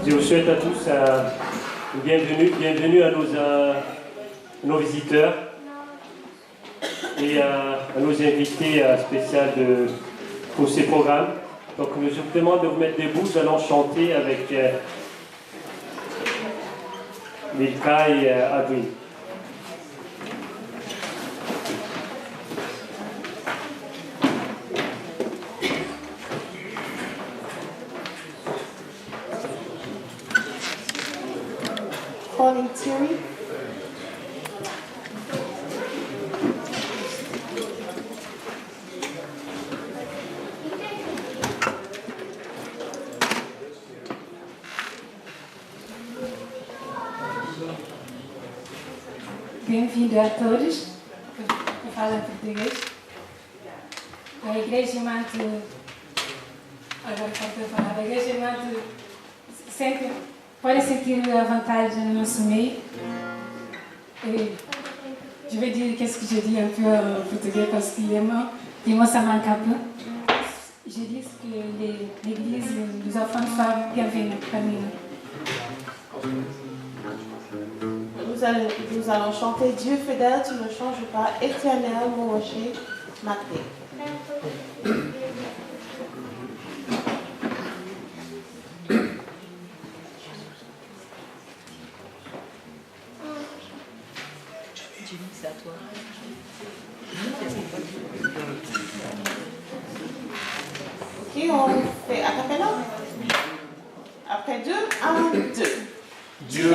Je vous souhaite à tous bienvenue à nos visiteurs et à nos invités spéciaux pour ces programmes. Donc, je vous demande de vous mettre debout. Nous allons chanter avec Milka et Adwin. Calling Thierry. Bem-vindo a todos, que falam português. A Igreja Mante, agora falta falar, a Igreja Mante sempre pode sentir a vontade no nosso meio. Et je vais dire qu'est-ce que je dis un peu en portugais parce qu'il moi ça manque un peu. Je dis que l'Église, les enfants de femmes, bienvenue parmi nous. Nous allons chanter Dieu fidèle, tu ne changes pas, éternel, mon rocher, ma clé. Ok, on fait a cappella. Après 2, 1, 2. Dieu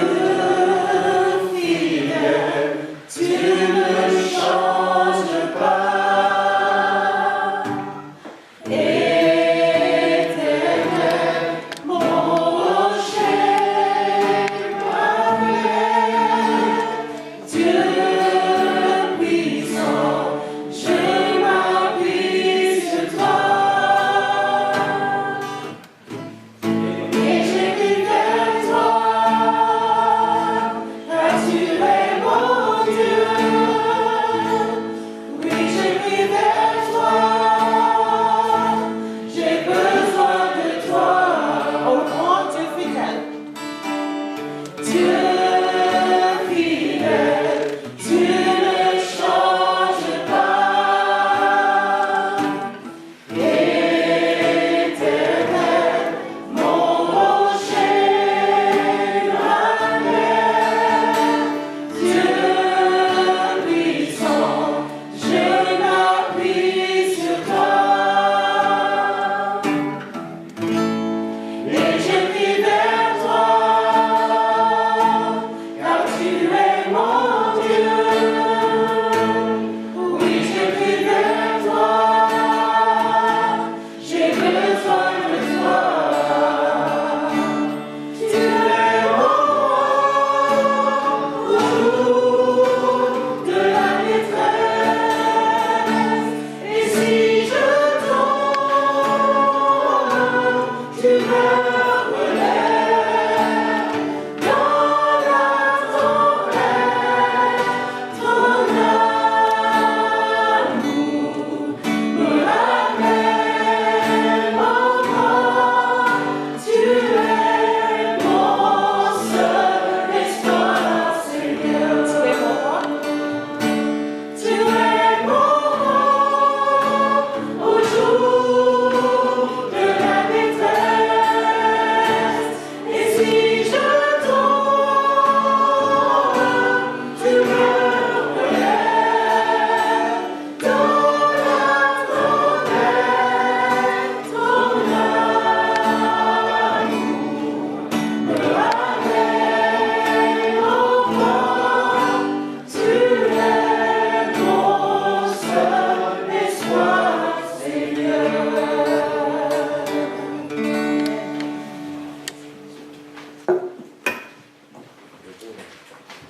fidèle, tu ne changes pas. Éternel, mon rocher, ma paix. Dieu puissant, je m'appuie sur toi. Et je crie vers toi.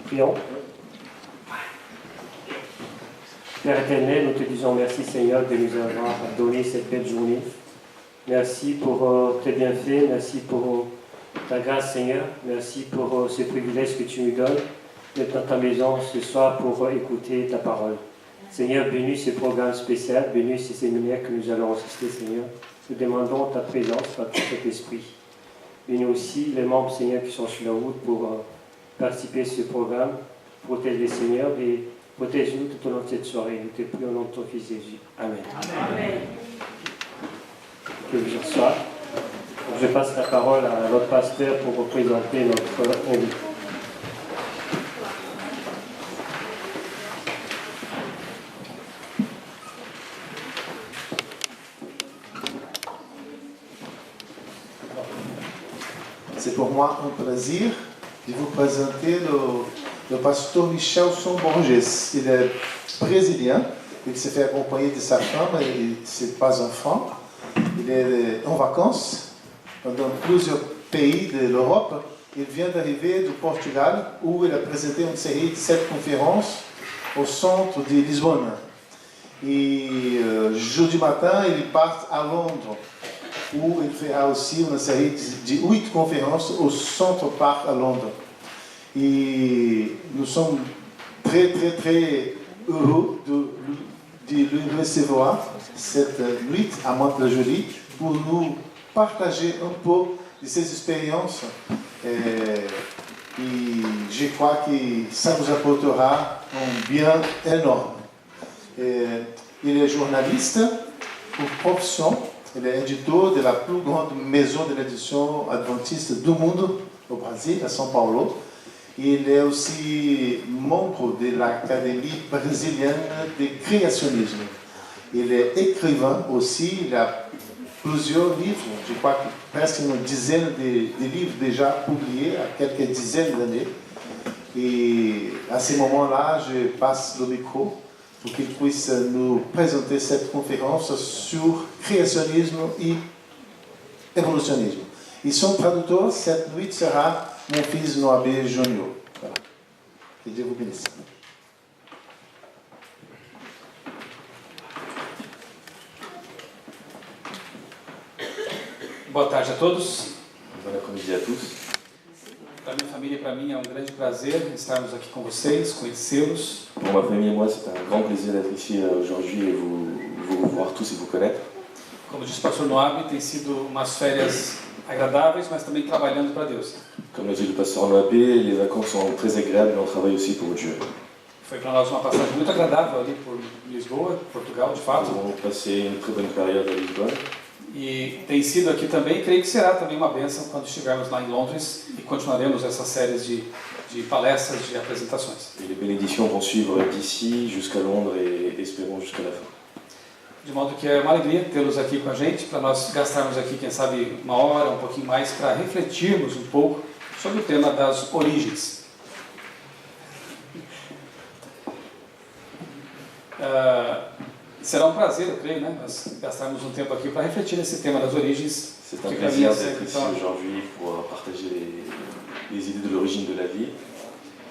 Prions. Père éternel, nous te disons merci Seigneur de nous avoir donné cette belle journée. Merci pour tes bienfaits, merci pour ta grâce, Seigneur. Merci pour ce privilège que tu nous donnes d'être dans ta maison ce soir pour écouter ta parole. Seigneur, bénis ce programme spécial, bénis ce séminaire que nous allons assister, Seigneur. Nous demandons ta présence par tout cet esprit. Bénis aussi les membres, Seigneur, qui sont sur la route pour participer à ce programme. Protège les Seigneurs et protège-nous tout au long de cette soirée. Nous te prions au nom de ton Fils Jésus. Amen. Amen. Que je reçois. Je passe la parole à notre pasteur pour représenter notre invité. C'est pour moi un plaisir de vous présenter le pasteur Michelson Borges. Il est brésilien, il s'est fait accompagner de sa femme et ce n'est pas un enfant. Il est en vacances dans plusieurs pays de l'Europe. Il vient d'arriver du Portugal où il a présenté une série de 7 conférences au centre de Lisbonne. Et jeudi matin, il part à Londres où il fera aussi une série de 8 conférences au Centre Park à Londres. Et nous sommes très heureux de le recevoir cette nuit à Mantes-la-Jolie pour nous partager un peu de ses expériences. Et je crois que ça nous apportera un bien énorme. Il est journaliste pour profession. Il est éditeur de la plus grande maison de l'édition adventiste du monde, au Brésil, à São Paulo. Il est aussi membre de l'Académie brésilienne de créationnisme. Il est écrivain aussi, il a plusieurs livres, je crois que presque une dizaine de livres déjà publiés à quelques dizaines d'années. Et à ce moment-là, je passe le micro pour qu'il puisse nous présenter cette conférence sur créationnisme et évolutionnisme. Et son traducteur cette nuit sera mon fils Noabé Junior. Voilà. Que Dieu vous bénisse. Boa tarde a todos. Bon après-midi à tous. Para minha família e para mim é um grande prazer estarmos aqui com vocês, conhecê-los. Pour ma famille et moi, c'est un grand plaisir d'être ici aujourd'hui et vous voir tous et vous connaître. Como disse o pastor Noab, tem sido umas férias agradáveis, mas também trabalhando para Deus. Comme l'a dit le pasteur Noabé, les vacances sont très agréables et on travaille aussi pour Dieu. Foi para nós uma passagem muito agradável ali por Lisboa, Portugal, de Nous fato. avons passé une très bonne période à Lisbonne. E tem sido aqui também, creio que será também uma bênção quando estivermos lá em Londres e continuaremos essas séries de palestras, de apresentações. Et les bénédictions vont suivre d'ici jusqu'à Londres et espérons jusqu'à la fin. De modo que é uma alegria tê-los aqui com a gente, para nós gastarmos aqui, quem sabe, uma hora, um pouquinho mais, para refletirmos um pouco sobre o tema das origens. Será um prazer, eu creio, né, nós gastarmos um tempo aqui para refletir nesse tema das origens. C'est un plaisir d'être ici aujourd'hui pour partager les idées de l'origine de la vie.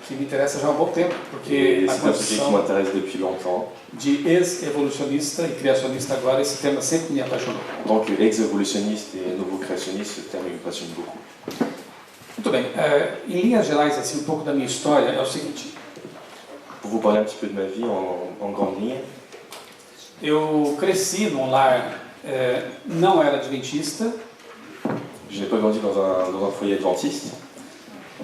Que me interessa já há um bom tempo, porque Et na c'est un sujet qui condição m'intéresse depuis longtemps. de ex-evolucionista e criacionista agora, esse tema sempre me apaixonou. En tant qu'ex-évolutionniste et nouveau créationniste, ce terme me passionne beaucoup. Muito bem, em linhas gerais, assim, um pouco da minha história é o seguinte. Pour vous parler un petit peu de ma vie en grande ligne, Eu cresci num lar, não era adventista. je n'ai pas grandi dans un foyer adventiste.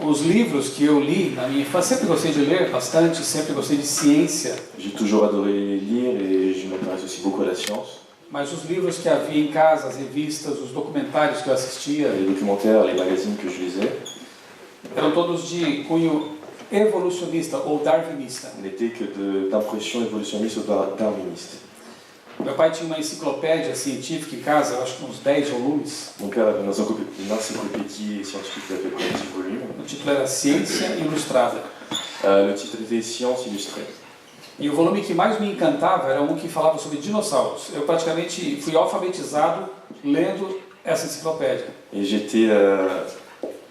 Os livros que eu li na minha infância, sempre gostei de ler bastante, sempre gostei de ciência. J'ai toujours adoré lire et je m'intéresse aussi beaucoup à la science. Mas os livros que havia em casa, as revistas, os documentários que eu assistia, Les documentaires, les magazines que je lisais eram todos de cunho evolucionista ou darwinista. n'étaient que d'impression évolutionniste ou darwiniste. Meu pai tinha uma enciclopédia científica em casa, eu acho que uns 10 volumes. Mon père avait une encyclopédie scientifique d'à peu près 10 volumes. O título era Ciência Ilustrada. Le titre était Science illustrée. E o volume que mais me encantava era um que falava sobre dinossauros. Eu praticamente fui alfabetizado lendo essa enciclopédia. Et j'étais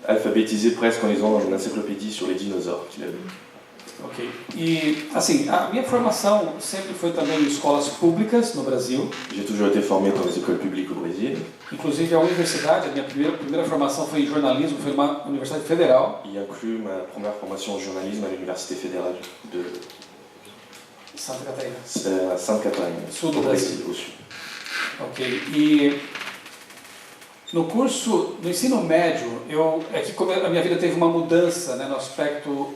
alphabétisé presque en lisant une encyclopédie sur les dinosaures qu'il avait. Ok. E, assim, a minha formação sempre foi também em escolas públicas no Brasil. J'ai toujours été formé dans les écoles publiques au Brésil. Inclusive, a universidade, a minha primeira formação foi em jornalismo, foi numa universidade federal. Y inclut ma première formation en journalisme à l'Université fédérale de Santa Catarina. Sainte Catarina, Sul do au Brasil. Brésil, au sud. Ok. E no curso, no ensino médio, é que a minha vida teve uma mudança, né, no aspecto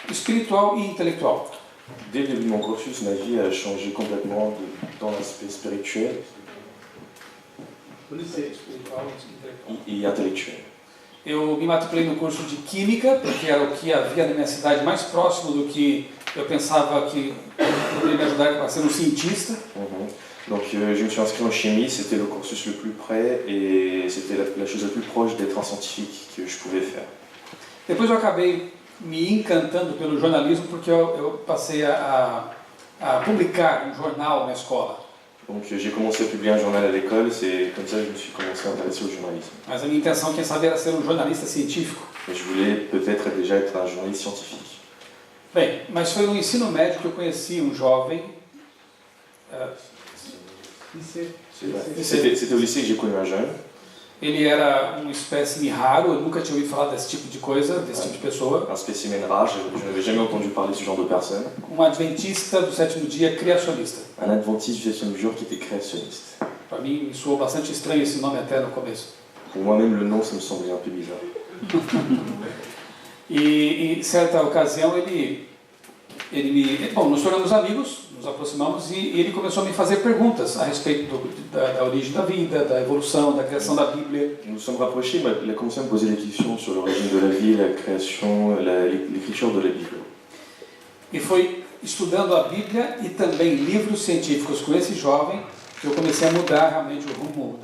espiritual e intelectual. Dès le début de mon cursus, ma vie a changé complètement dans l'aspect spirituel et intellectuel. Eu me matriculei no curso de Química, porque era o que havia na minha cidade mais próximo do que eu pensava que poderia me ajudar a ser um cientista. Donc je me suis inscrit en chimie, c'était le cursus le plus près et c'était la chose la plus proche d'être un scientifique que je pouvais faire. Depois eu acabei me encantando pelo jornalismo porque eu passei a publicar um jornal na escola. Donc j'ai commencé à publier un journal à l'école, c'est comme ça que je me suis commencé à intéresser au journalisme. Mas a minha intenção, quem sabe, era ser um jornalista científico. Et je voulais peut-être déjà être un journaliste scientifique. Bem, mas foi no ensino médio que eu conheci um jovem. C'était au lycée que j'ai connu un jeune. Ele era um espécime raro, eu nunca tinha ouvido falar desse tipo de coisa, desse tipo de pessoa. Un spécimen rare, je n'avais jamais entendu parler de ce genre de personne. Um adventista do sétimo dia criacionista. Un adventiste du 7e jour qui était créationniste. Para mim, me soou bastante estranho esse nome até no começo. Pour moi-même, le nom, ça me semblait un peu bizarre. E em certa ocasião bom, nos tornamos amigos, nos aproximamos e ele começou a me fazer perguntas a respeito da origem da vida, da evolução, da criação da Bíblia. Nous nous sommes rapprochés, il a commencé à me poser des questions sur l'origine de la vie, la création, l'écriture de la Bible. E foi estudando a Bíblia e também livros científicos com esse jovem que eu comecei a mudar realmente o rumo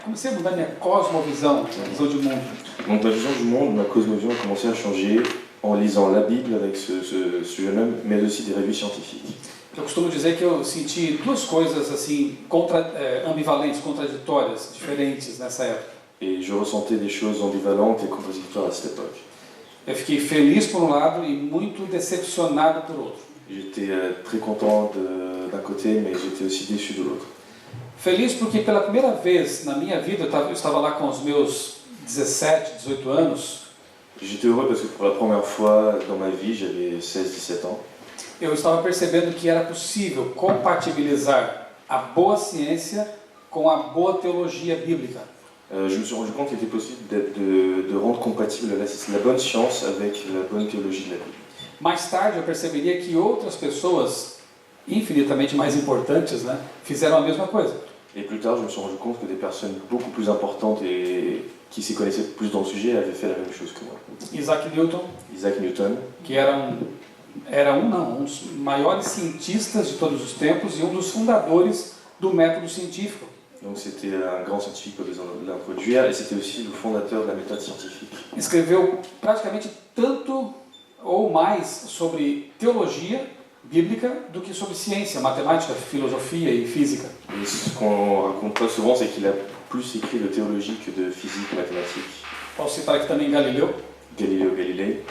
comecei a mudar minha cosmovisão, visão de mundo. Donc ma vision du monde, ma cosmovision a commencé à changer en lisant la Bible avec ce jeune homme, mais aussi des revues scientifiques. Eu costumo dizer que eu senti duas coisas assim ambivalentes, contraditórias, diferentes nessa época. Et je ressentais des choses ambivalentes et contradictoires à cette époque. Eu fiquei feliz por um lado e muito decepcionado por outro. J'étais très content d'un côté, mais j'étais aussi déçu de l'autre. Feliz porque pela primeira vez na minha vida, eu estava lá com os meus 17, 18 anos. J'étais heureux parce que pour la première fois dans ma vie, j'avais 16-17 ans. Eu estava percebendo que era possível compatibilizar a boa ciência com a boa teologia bíblica. Je me suis rendu compte qu'il était possible de rendre compatible la bonne science avec la bonne théologie de la Bible. Mais tarde eu perceberia que outras pessoas, infinitamente mais importantes, né, fizeram a mesma coisa. Et plus tard, je me suis rendu compte que des personnes beaucoup plus importantes et qui s'y connaissaient plus dans le sujet avaient fait la même chose que moi. Isaac Newton, que era um dos maiores cientistas de todos os tempos e um dos fundadores do método científico. Donc c'était un grand scientifique pour l'introduire et c'était aussi le fondateur de la méthode scientifique. Escreveu praticamente tanto ou mais sobre teologia bíblica do que sobre ciência, matemática, filosofia e física. Et ce qu'on raconte pas souvent, c'est qu'il a plus écrit de théologie que de physique, mathématiques. Posso citar aqui também Galileu, Galileo Galilei,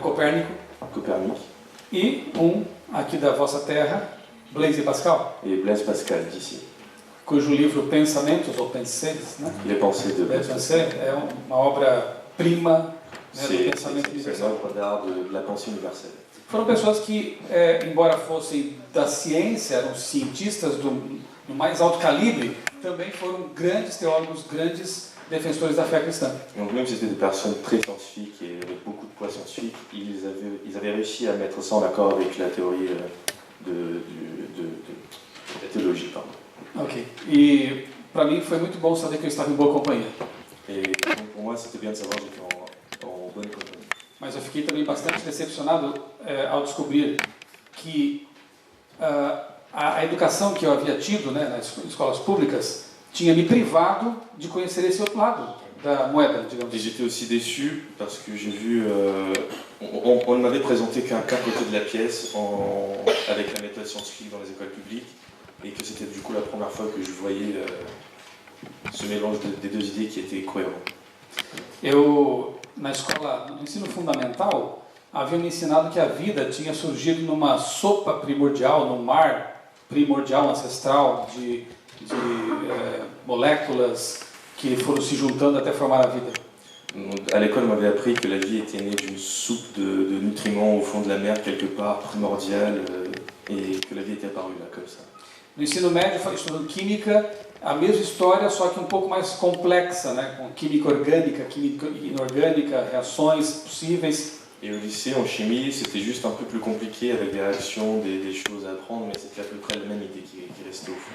Copérnico Copernic e aqui da vossa terra, Blaise Pascal, et Blaise Pascal d'ici. cujo livro Pensamentos ou Pensées, né? Les pensées de Blaise Pascal. É uma obra-prima, né, do pensamento C'est universal. une œuvre d'art de la pensée universelle. Foram pessoas que, embora fossem da ciência, eram cientistas do mais alto calibre, também foram grandes teólogos, grandes defensores da fé cristã. Donc même si c'était des personnes très scientifiques et avec beaucoup de poids scientifique, ils avaient réussi à mettre ça en accord avec la théorie de la théologie. Pardon. Ok. E para mim foi muito bom saber que eu estava em boa companhia. Et donc pour moi, c'était bien de savoir que j'étais en bonne compagnie. Mas eu fiquei também bastante decepcionado ao descobrir que a educação que eu havia tido, né, nas escolas públicas tinha me privado de conhecer esse outro lado da moeda, digamos. Et j'étais aussi déçu parce que j'ai vu, on ne m'avait présenté qu'un côté de la pièce avec la méthode scientifique dans les écoles publiques et que c'était du coup la première fois que je voyais ce mélange des deux idées qui étaient cohérents. Eu, na escola, no ensino fundamental, haviam me ensinado que a vida tinha surgido numa sopa primordial, num mar primordial ancestral de moléculas que foram se juntando até formar a vida. À l'école, on m'avait appris que la vie était née d'une soupe de nutriments au fond de la mer, quelque part, primordiale, et que la vie était apparue là, comme ça. No ensino médio, estudando química, a mesma história, só que um pouco mais complexa, né? Com química orgânica, química inorgânica, reações possíveis. Et au lycée, en chimie, c'était juste un peu plus compliqué, avec des réactions, des choses à apprendre, mais c'était à peu près la même idée qui restait au fond.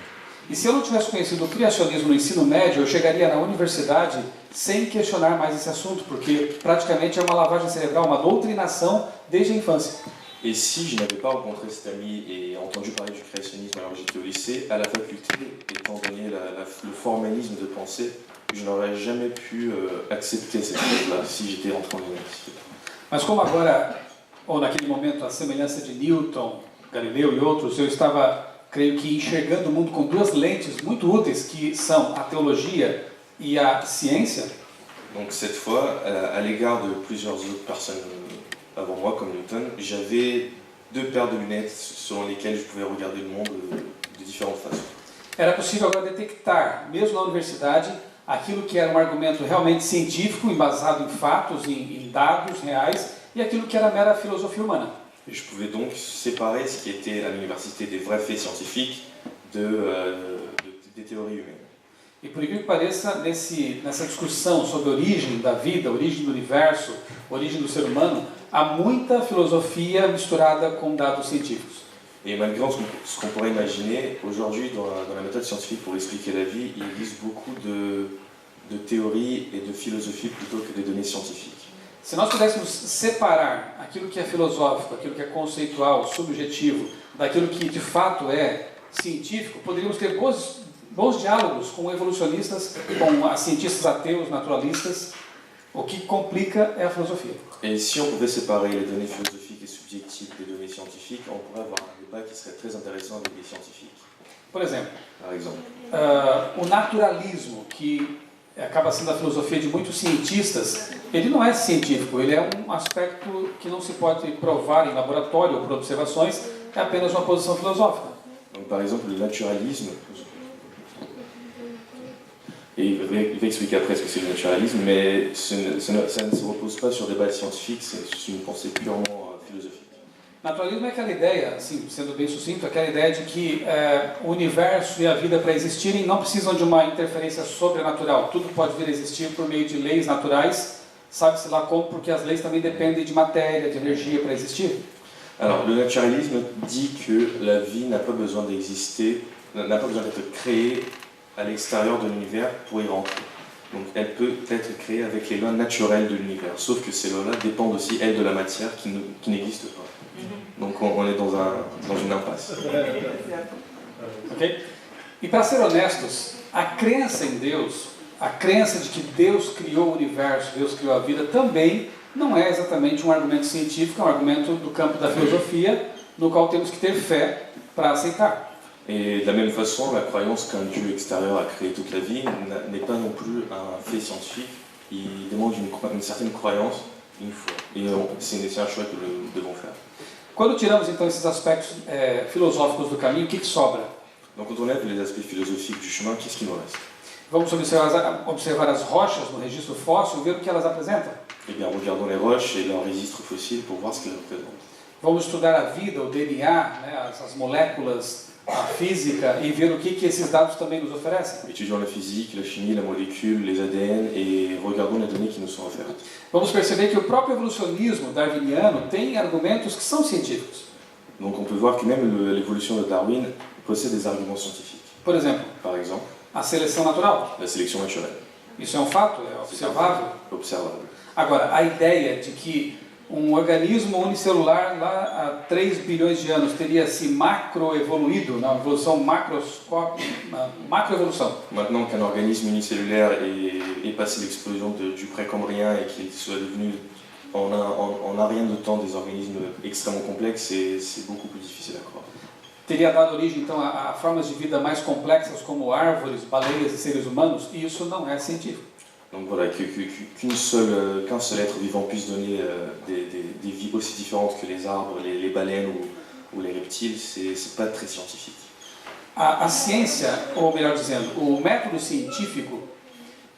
E se eu não tivesse conhecido o criacionismo no ensino médio, eu chegaria na universidade sem questionar mais esse assunto, porque praticamente é uma lavagem cerebral, uma doutrinação desde a infância. Et si je n'avais pas rencontré cet ami et entendu parler du créationnisme alors que j'étais au lycée, à la faculté, étant donné le formalisme de pensée, je n'aurais jamais pu accepter cette chose-là si j'étais rentré en université. Mas como agora, ou naquele momento, a semelhança de Newton, Galileu e outros, eu estava, creio que, enxergando o mundo com duas lentes muito úteis, que são a teologia e a ciência. Donc cette fois, à l'égard de plusieurs autres personnes avant moi, comme Newton, j'avais deux paires de lunettes selon lesquelles je pouvais regarder le monde de différentes façons. Era possível agora detectar, mesmo na universidade, aquilo que era um argumento realmente científico, embasado em fatos, em dados reais, e aquilo que era mera filosofia humana. Et je pouvais donc séparer ce qui était à l'université des vrais faits scientifiques des théories humaines. E por incrível que pareça, nessa discussão sobre a origem da vida, a origem do universo, a origem do ser humano, há muita filosofia misturada com dados científicos. Et malgré ce qu'on pourrait imaginer, aujourd'hui, dans la méthode scientifique pour expliquer la vie, il existe beaucoup de théories et de philosophie plutôt que des données scientifiques. Se nós pudéssemos separar aquilo que é filosófico, aquilo que é conceitual, subjetivo, daquilo que de fato é científico, poderíamos ter bons diálogos com evolucionistas, com cientistas ateus, naturalistas. O que complica é a filosofia. Et si on pouvait séparer les données philosophiques et subjectives des données scientifiques, on pourrait avoir un débat qui serait très intéressant avec les scientifiques. Por exemplo, Par exemple, o naturalismo, que acaba sendo a filosofia de muitos cientistas, ele não é científico, ele é um aspecto que não se pode provar em laboratório ou por observações, é apenas uma posição filosófica. donc, par exemple, le naturalisme, et il va expliquer après ce que c'est le naturalisme, mais ça ne se repose pas sur des bases scientifiques, c'est une pensée purement philosophique. Naturalismo é aquela ideia, assim, sendo bem sucinto, aquela ideia de que o universo e a vida para existirem não precisam de uma interferência sobrenatural. Tudo pode vir a existir por meio de leis naturais, sabe-se lá como, porque as leis também dependem de matéria, de energia para existir. Alors, le naturalisme dit que la vie n'a pas besoin d'exister, n'a pas besoin d'être créée à l'extérieur de l'univers pour y rentrer. Donc elle peut être créée avec les lois naturelles de l'univers, sauf que ces lois-là dépendent aussi, elles, de la matière qui n'existe pas. Donc on est dans une impasse. Okay? E para ser honestos, a crença em Deus, a crença de que Deus criou o universo, Deus criou a vida, também não é exatamente um argumento científico, é um argumento do campo da filosofia, no qual temos que ter fé para aceitar. Et de la même façon, la croyance qu'un Dieu extérieur a créé toute la vie n'est pas non plus un fait scientifique. Il demande une certaine croyance, une foi. Et c'est un choix que nous devons faire. Quando tiramos então esses aspectos filosóficos do caminho, o que sobra? Donc quand on lève les aspects philosophiques du chemin, qu'est-ce qui nous reste? Vamos observar as rochas no registro fóssil e ver o que elas apresentam. Eh bien, regardons les roches et leurs registres fossiles pour voir ce qu'elles représentent. Vamos estudar a vida, o DNA, né, as moléculas, a física e ver o que esses dados também nos oferecem. Étudions la physique, la chimie, la molécule, les ADN et regardons les données qui nous sont offertes. Vamos perceber que o próprio evolucionismo darwiniano tem argumentos que são científicos. Donc on peut voir que même l'évolution de Darwin possède des arguments scientifiques. Por exemplo, Par exemple, a seleção natural. la sélection naturelle. Isso é um fato, é observável. Observable. Agora, a ideia de que um organismo unicelular lá há 3 bilhões de anos teria se macroevoluído, na evolução macroevolução. Maintenant qu'un organisme unicellulaire est passé l'explosion du précambrien et qu'il soit devenu en un rien de temps des organismes extrêmement complexes, c'est beaucoup plus difficile à croire. Teria dado origem então a formas de vida mais complexas como árvores, baleias e seres humanos, e isso não é científico. Donc voilà, qu'un seul être vivant puisse donner des vies aussi différentes que les arbres, les baleines ou les reptiles, c'est pas très scientifique. A ciência, ou melhor dizendo, o método científico,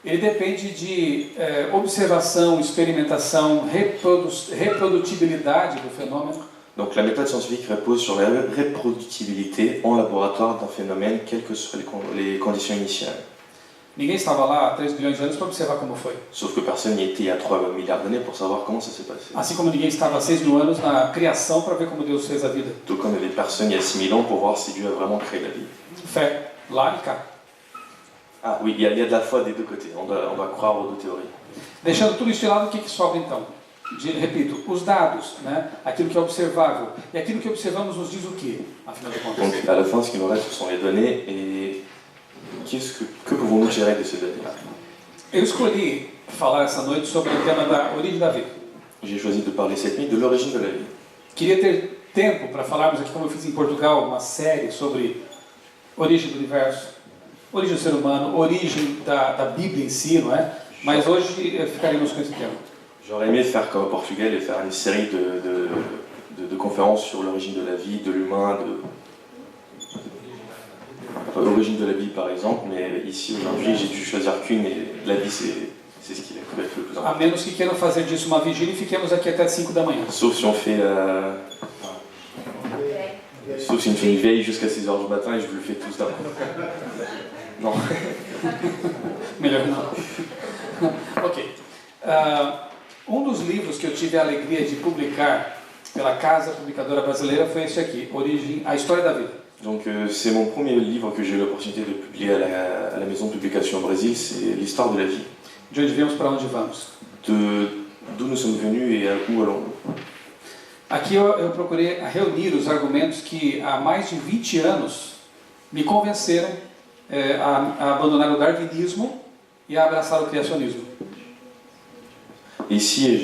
ele depende de observação, experimentação, reprodutibilidade do fenômeno. Donc la méthode scientifique repose sur la reproductibilité en laboratoire d'un phénomène, quelles que soient les conditions initiales. Ninguém estava lá há 3 bilhões de anos para observar como foi. Sauf que personne n'y était il y a 3 milliards d'années pour savoir comment ça s'est passé. Assim como ninguém estava há 6 mil anos na criação para ver como Deus fez a vida. Tout comme il y avait personne il y a 6000 ans pour voir si Dieu a vraiment créé la vie. Fé, lá e cá. Ah oui, il y a de la foi des deux côtés, on doit croire aux deux théories. Deixando tudo isso de lado, o que sobra então? Repito, os dados, né? Aquilo que é observável. E aquilo que observamos nos diz o quê, afinal de contas? Donc à la fin, ce qui nous reste, ce sont les données et que pouvons-nous tirer de ces données-là? Eu escolhi falar essa noite sobre o tema da origem da vida. J'ai choisi de parler cette nuit de l'origine de la vie. Queria ter tempo para falarmos aqui, como eu fiz em Portugal, uma série sobre origem do universo, origem do ser humano, origem da Bíblia em si, não é? Mas hoje ficaremos com esse tema. J'aurais aimé faire comme au Portugal et faire une série de conférences sur l'origine de la vie, de l'humain, l'origine de la vie par exemple, mais ici aujourd'hui j'ai dû choisir qu'une et la vie c'est ce qui est le plus important. A menos que queiram fazer disso uma vigília e fiquemos aqui até 5 da manhã. Sauf si on fait une veille jusqu'à 6 h du matin et je vous le fais tous d'un coup. Non. Melhor não. Ok. Dos livros que eu tive a alegria de publicar pela Casa Publicadora Brasileira foi esse aqui, A História da Vida. Donc c'est mon premier livre que j'ai eu l'opportunité de publier à la maison de publication au Brésil, c'est l'histoire de la vie. De onde viemos para onde vamos. D'où nous sommes venus et où allons-nous. Aqui eu procurei reunir os argumentos que há mais de 20 anos me convenceram a abandonar o darwinismo e a abraçar o criacionismo. Ici,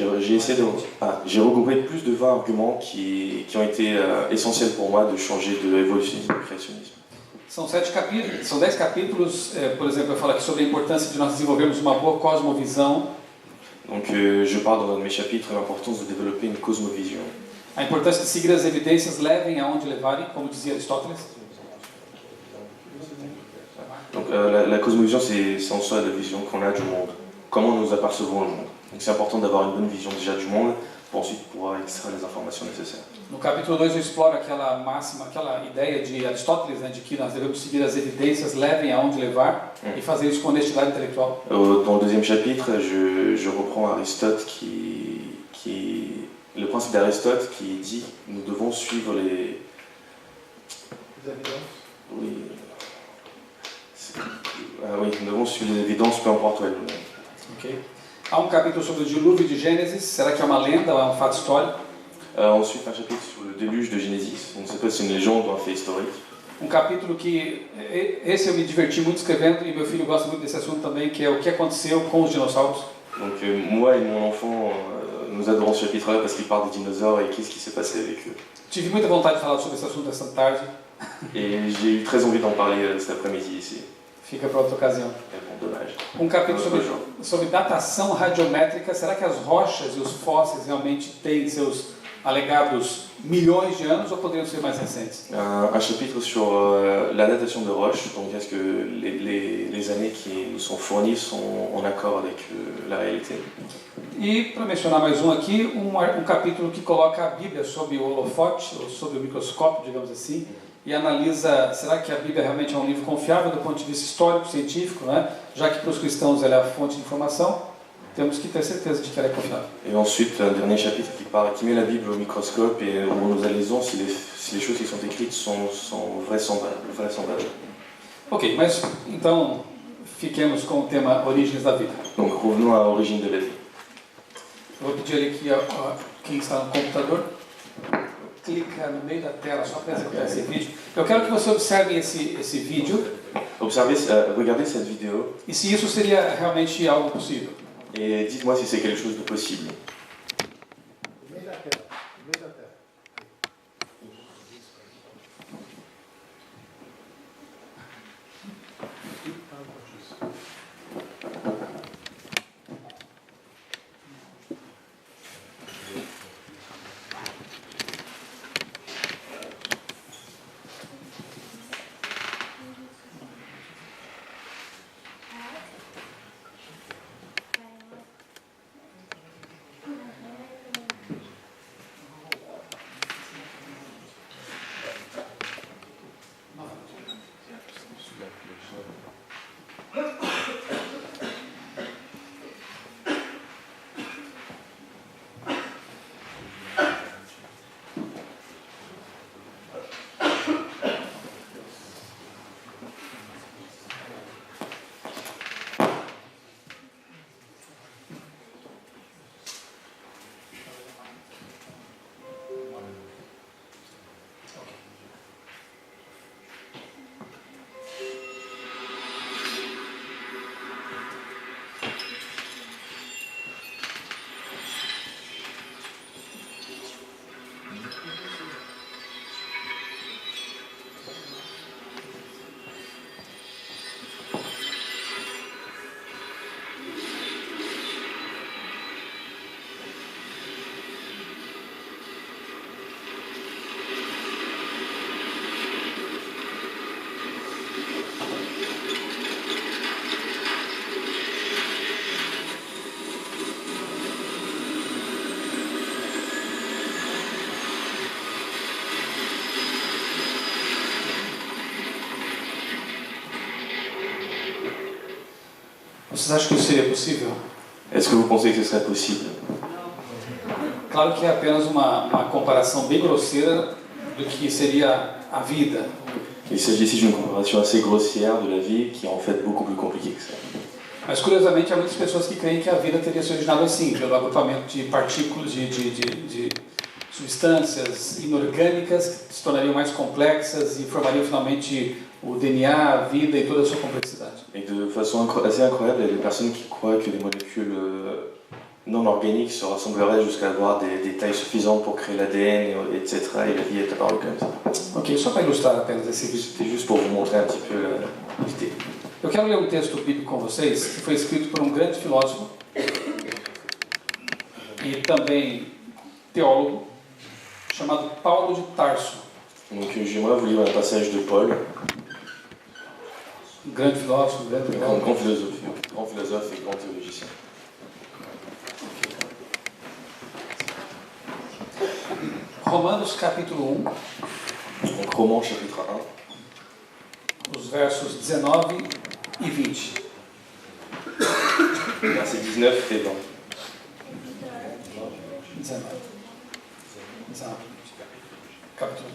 j'ai regroupé plus de 20 arguments qui ont été essentiels pour moi de changer de l'évolutionnisme au créationnisme. São 10 capítulos, por exemplo, eu falo aqui sobre a importância de nós desenvolvermos uma boa cosmovisão. Donc je parle dans un de mes chapitres de l'importance de développer une cosmovision. A importância de seguir as evidências, levem aonde levarem, como dizia Aristóteles. Donc la cosmovision, c'est en soi la vision qu'on a du monde. Comment nous apercevons le monde. Donc c'est important d'avoir une bonne vision déjà du monde pour ensuite pouvoir extraire les informations nécessaires. No capítulo 2 eu exploro aquela máxima, aquela ideia de Aristóteles, né, de que nós devemos seguir as evidências, levem aonde levar e fazer isso com honestidade intelectual. Dans le deuxième chapitre, je reprends Aristote le principe d'Aristote qui dit que nous devons suivre les nous devons suivre les évidences, peu importe où elles nous mènent. Okay. Há capítulo sobre o dilúvio de Gênesis, será que é uma lenda ou é fato histórico? Ensuite, un chapitre sur le déluge de Genesis, on ne sait pas si c'est une légende ou un fait historique. Capítulo que, esse eu me diverti muito escrevendo e meu filho gosta muito desse assunto também, que é o que aconteceu com os dinossauros. Donc moi et mon enfant, nous adorons ce chapitre-là parce qu'il parle des dinosaures et qu'est-ce qui s'est passé avec eux. Tive muita vontade de falar sobre esse assunto essa tarde. Et j'ai eu très envie d'en parler cet après-midi ici. Fica para outra ocasião. É bom, dommage. Capítulo sobre datação radiométrica. Será que as rochas e os fósseis realmente têm seus alegados milhões de anos ou poderiam ser mais recentes? Un chapitre sur la datation de roches. Donc est-ce que les années qui nous sont fournies sont en accord avec la réalité? E para mencionar mais aqui, capítulo que coloca a Bíblia sob o holofote, ou sob o microscópio, digamos assim, e analisa, será que a Bíblia realmente é um livro confiável do ponto de vista histórico, científico, né? Já que para os cristãos ela é a fonte de informação, temos que ter certeza de que ela é confiável. Et ensuite, un dernier chapitre qui met la Bible au microscope et où nous analysons si les choses qui sont écrites sont vraisemblables. Ok, mas então fiquemos com o tema Origens da Vida. Donc revenons à l'origine de la vie. Vou pedir ali que quem está no computador clica no meio da tela só para executar esse vídeo. Eu quero que você observe esse vídeo. Regardez cette vidéo. E se isso seria realmente algo possível. Et dites-moi si c'est quelque chose de possible. Vocês acham que isso seria possível? Est-ce que vous pensez que ce serait possible? Claro que é apenas uma comparação bem grosseira do que seria a vida. Il s'agit ici d'une comparaison assez grossière de la vie qui est en fait beaucoup plus compliquée que ça. Mas curiosamente há muitas pessoas que creem que a vida teria se originado assim, pelo agrupamento de partículas, de substâncias inorgânicas que se tornariam mais complexas e formariam finalmente o DNA, a vida e toda a sua complexidade. Et de façon assez incroyable, il y a des personnes qui croient que les molécules non organiques se rassembleraient jusqu'à avoir des tailles suffisantes pour créer l'ADN, etc. Et la vie est apparue comme ça. Ok, só para ilustrar apenas esse vídeo. C'était juste pour vous montrer un petit peu l'idée. Eu quero ler um texto bíblico com vocês que foi escrito por um grande filósofo e também teólogo chamado Paulo de Tarso. Donc j'aimerais vous lire un passage de Paul, Um grande filósofo, um grande teólogo. grand philosophe et grand théologicien. Romanos capítulo 1, Donc Romains chapitre 1, os versos 19 e 20. versets 19 et 20. 19. Capítulo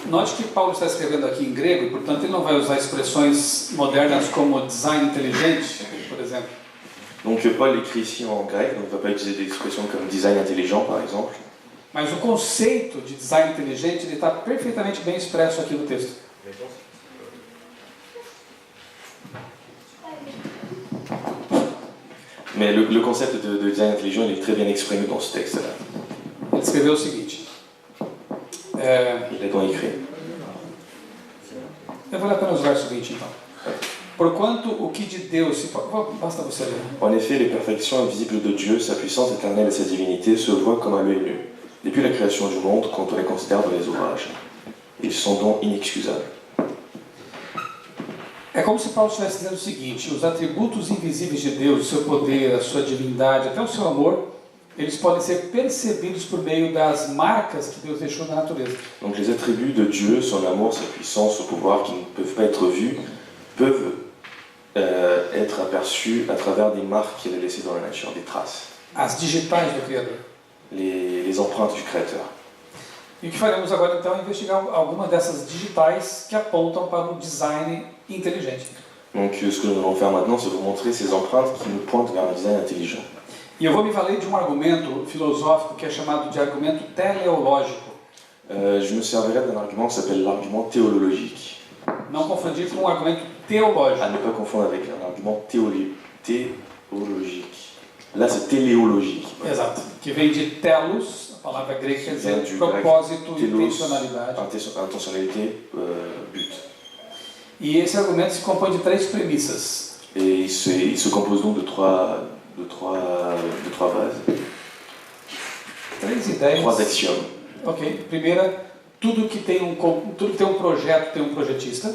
1. Note que Paulo está escrevendo aqui em grego, e portanto ele não vai usar expressões modernas como design inteligente, por exemplo. Donc Paul écrit ici en grec, donc il ne va pas utiliser des expressions comme design intelligent par exemple. Mas o conceito de design inteligente ele está perfeitamente bem expresso aqui no texto. Mais le concept de design intelligent il est très bien exprimé dans ce texte-là. Ele escreveu o seguinte. Il est donc écrit. Eu vou ler apenas o verso 20 então. Porquanto o que de Deus se pode... Basta você ler. En effet, les perfections invisibles de Dieu, sa puissance éternelle et sa divinité se voient comme à l'œil nu, depuis la création du monde, quand on les considère dans les ouvrages. Ils sont donc inexcusables. É como se Paulo estivesse dizendo o seguinte: os atributos invisíveis de Deus, o seu poder, a sua divindade, até o seu amor, eles podem ser percebidos por meio das marcas que Deus deixou na natureza. Donc les attributs de Dieu, son amour, sa puissance, son pouvoir, qui ne peuvent pas être vus, peuvent être aperçus à travers des marques qu'il a laissées dans la nature, des traces, As digitais do Criador. les empreintes du Créateur. E o que faremos agora então é investigar algumas dessas digitais que apontam para um design inteligente. Donc ce que nous allons faire maintenant, c'est vous montrer ces empreintes qui nous pointent vers un design intelligent. E eu vou me valer de um argumento filosófico que é chamado de argumento teleológico. Je me servirai d'un argument qui s'appelle l'argument théologique. Não confundir com um argumento teológico. À ne pas confondre avec un argument théologique. Là, c'est téléologique. Exato. Que vem de telos, a palavra grega quer dizer Du propósito, grec, telos, intencionalidade. intentionnalité, but. E esse argumento se compõe de três premissas. Et il se compose donc de trois bases, Três ideias. trois axiomes. Ok. Primeira, tudo que tem um projeto tem um projetista.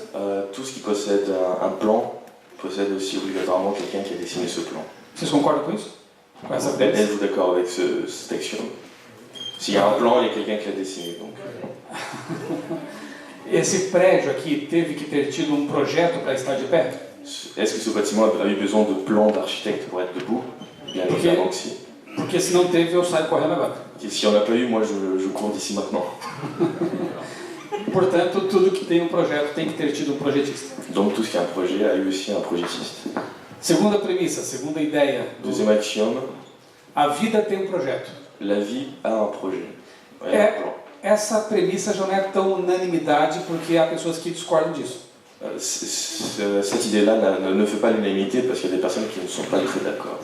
Tout ce qui possède un plan possède aussi obligatoirement quelqu'un qui a dessiné ce plan. Vocês concordam com isso? Com essa premissa? Êtes-vous d'accord avec cet axiome? S'il y a un plan, il y a quelqu'un qui l'a dessiné. Donc. Esse prédio aqui teve que ter tido um projeto para estar de pé? Est-ce que ce bâtiment a eu besoin de plans d'architecte pour être debout? Bien évidemment que si. Porque se não teve, eu saio correndo agora. Et si on n'a pas eu, moi je cours d'ici maintenant. Portanto, tudo que tem um projeto tem que ter tido um projetista. Donc tout ce qui a un projet a eu aussi un projetiste. Segunda premissa, segunda ideia. Deuxième axiome, A vida tem um projeto. la vie a un projet. Un plan. Essa premissa já não é tão unanimidade porque há pessoas que discordam disso. Cette idée-là ne fait pas l'unanimité parce qu'il y a des personnes qui ne sont pas très d'accord.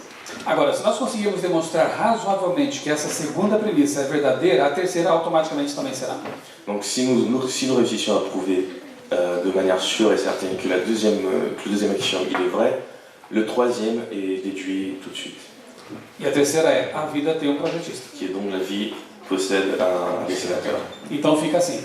Agora, se nós conseguirmos demonstrar razoavelmente que essa segunda premissa é verdadeira, a terceira automaticamente também será. Donc si nous réussissions à prouver de manière sûre et certaine que le deuxième axiome il est vrai, le troisième est déduit tout de suite. E a terceira é, a vida tem um projetista. Qui est donc la vie possède un dessinateur. Então fica assim.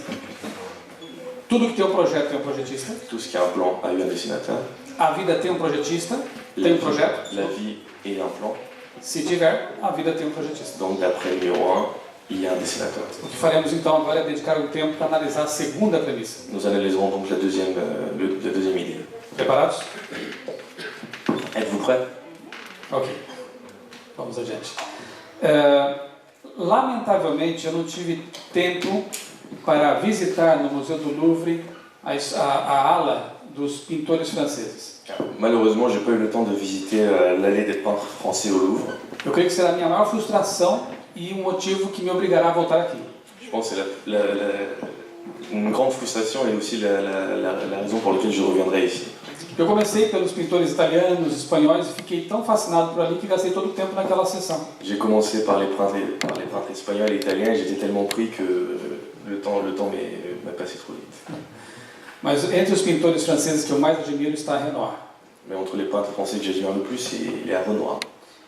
Tudo que tem um projeto tem um projetista. Tout ce qui a un plan a eu un dessinateur. A vida tem um projetista, tem um projeto. La vie est un plan. Se tiver, a vida tem um projetista. Donc d'après le numéro 1, il y a un dessinateur. O que faremos então agora é dedicar um tempo para analisar a segunda premissa. Nous analyserons donc la deuxième idée. Preparados? Êtes-vous prêts? Ok. Vamos adiante. Lamentavelmente, eu não tive tempo para visitar no Museu do Louvre a ala dos pintores franceses. Malheureusement, j'ai pas eu le temps de visiter l'allée des peintres français au Louvre. Eu creio que será a minha maior frustração e um motivo que me obrigará a voltar aqui. Je pense que c'est une grande frustration et aussi la raison pour laquelle je reviendrai ici. Eu comecei pelos pintores italianos, espanhóis e fiquei tão fascinado por ali que gastei todo o tempo naquela sessão. J'ai commencé par les peintres espagnols et italiens et j'étais tellement pris que le temps m'a passé trop vite. Mas entre os pintores franceses que eu mais admiro está Renoir. Mais entre les peintres français que j'admire le plus, il est à Renoir.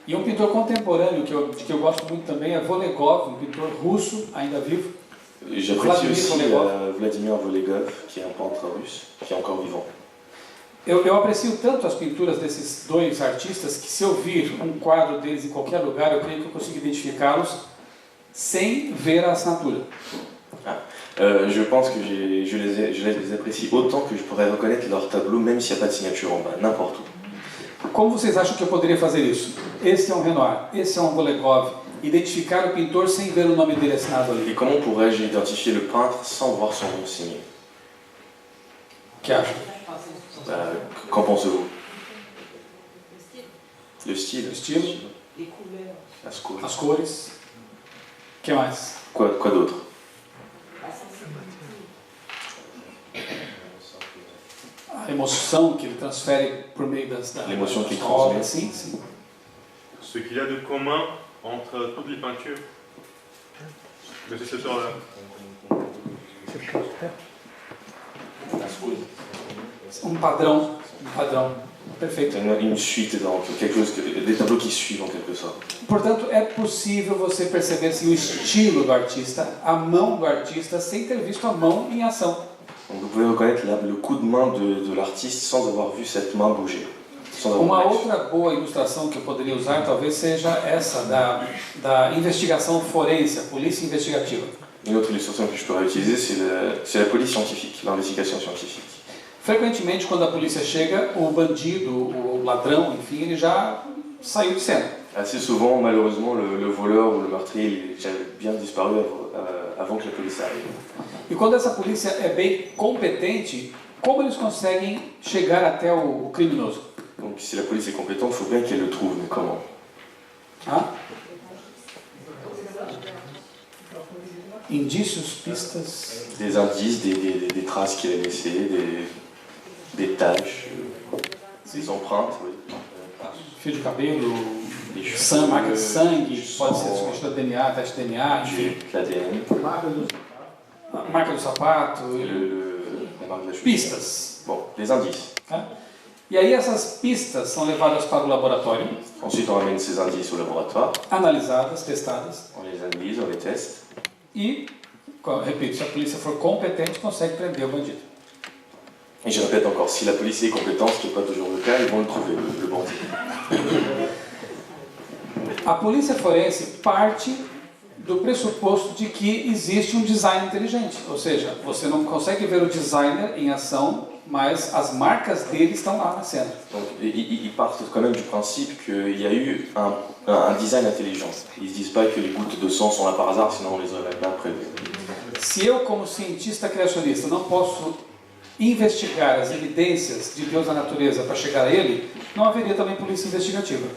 E um pintor contemporâneo de que eu gosto muito também é Volegov, um pintor russo, ainda vivo. J'apprécie aussi Vladimir Volegov, qui est un peintre russe, qui est encore vivant. Eu aprecio tanto as pinturas desses dois artistas que se eu vir um quadro deles em qualquer lugar, eu creio que eu consigo identificá-los sem ver a assinatura. Je pense que je les apprécie autant que je pourrais reconnaître leur tableau, même s'il n'y a pas de signature en bas, n'importe où. Como vocês acham que eu poderia fazer isso? Esse é um Renoir, esse é um Volegov. Identificar o pintor sem ver o nome dele assinado ali. Et comment pourrais-je identifier le peintre sans voir son nom signé? Que acha? Qu'en pensez-vous? Le style. O estilo, as cores. Que mais? Quoi d'autre? A emoção que ele transfere por meio das L'émotion qu'il obras. transmet. Sim. Ce qu'il y a de commun entre toutes les peintures de ces auteurs-là. Um padrão. Perfeito. Une suite, des tableaux qui suivent en quelque sorte. Portanto, é possível você perceber assim, o estilo do artista, a mão do artista, sem ter visto a mão em ação. Donc vous pouvez reconnaître le coup de main de l'artiste sans avoir vu cette main bouger. Uma outra boa ilustração que eu poderia usar talvez seja essa da investigação forense, a polícia investigativa. Une autre illustration que je pourrais utiliser, c'est la police scientifique, l'investigation scientifique. Frequentemente, quando a polícia chega, o bandido, o ladrão, enfim, ele já saiu de cena. Assez souvent, malheureusement, le voleur ou le meurtrier il a bien disparu avant que la police arrive. E quando essa polícia é bem competente, como eles conseguem chegar até o criminoso? Donc si la police est compétente, il faut bien qu'elle le trouve, mais comment? Indícios, pistas... Des indices, des traces qu'il a laissées, des taches, des empreintes, oui. Fio de cabelo, marca de sangue, pode ser questão de DNA, teste de DNA, enfim. L'ADN. Marca do sapato, La marque de la cheville. pistas. Bon, les indices. E aí essas pistas são levadas para o laboratório. Ensuite, on ramène ces indices au laboratoire. Analisadas, testadas. On les analyse, on les teste. E, repito, se a polícia for competente, consegue prender o bandido. Et je répète encore, si la police est compétente, ce qui n'est pas toujours le cas, ils vont le trouver, le bandit. A polícia forense parte do pressuposto de que existe um design inteligente. Ou seja, você não consegue ver o designer em ação, mas as marcas dele estão lá na cena. Donc, ils partent quand même du principe qu'il y a eu un design intelligent. Ils ne se disent pas que les gouttes de sang sont là par hasard, sinon on les aurait pas prévues. Se eu, como cientista criacionista, não posso investigar as evidências de Deus na natureza para chegar a ele, não haveria também polícia investigativa.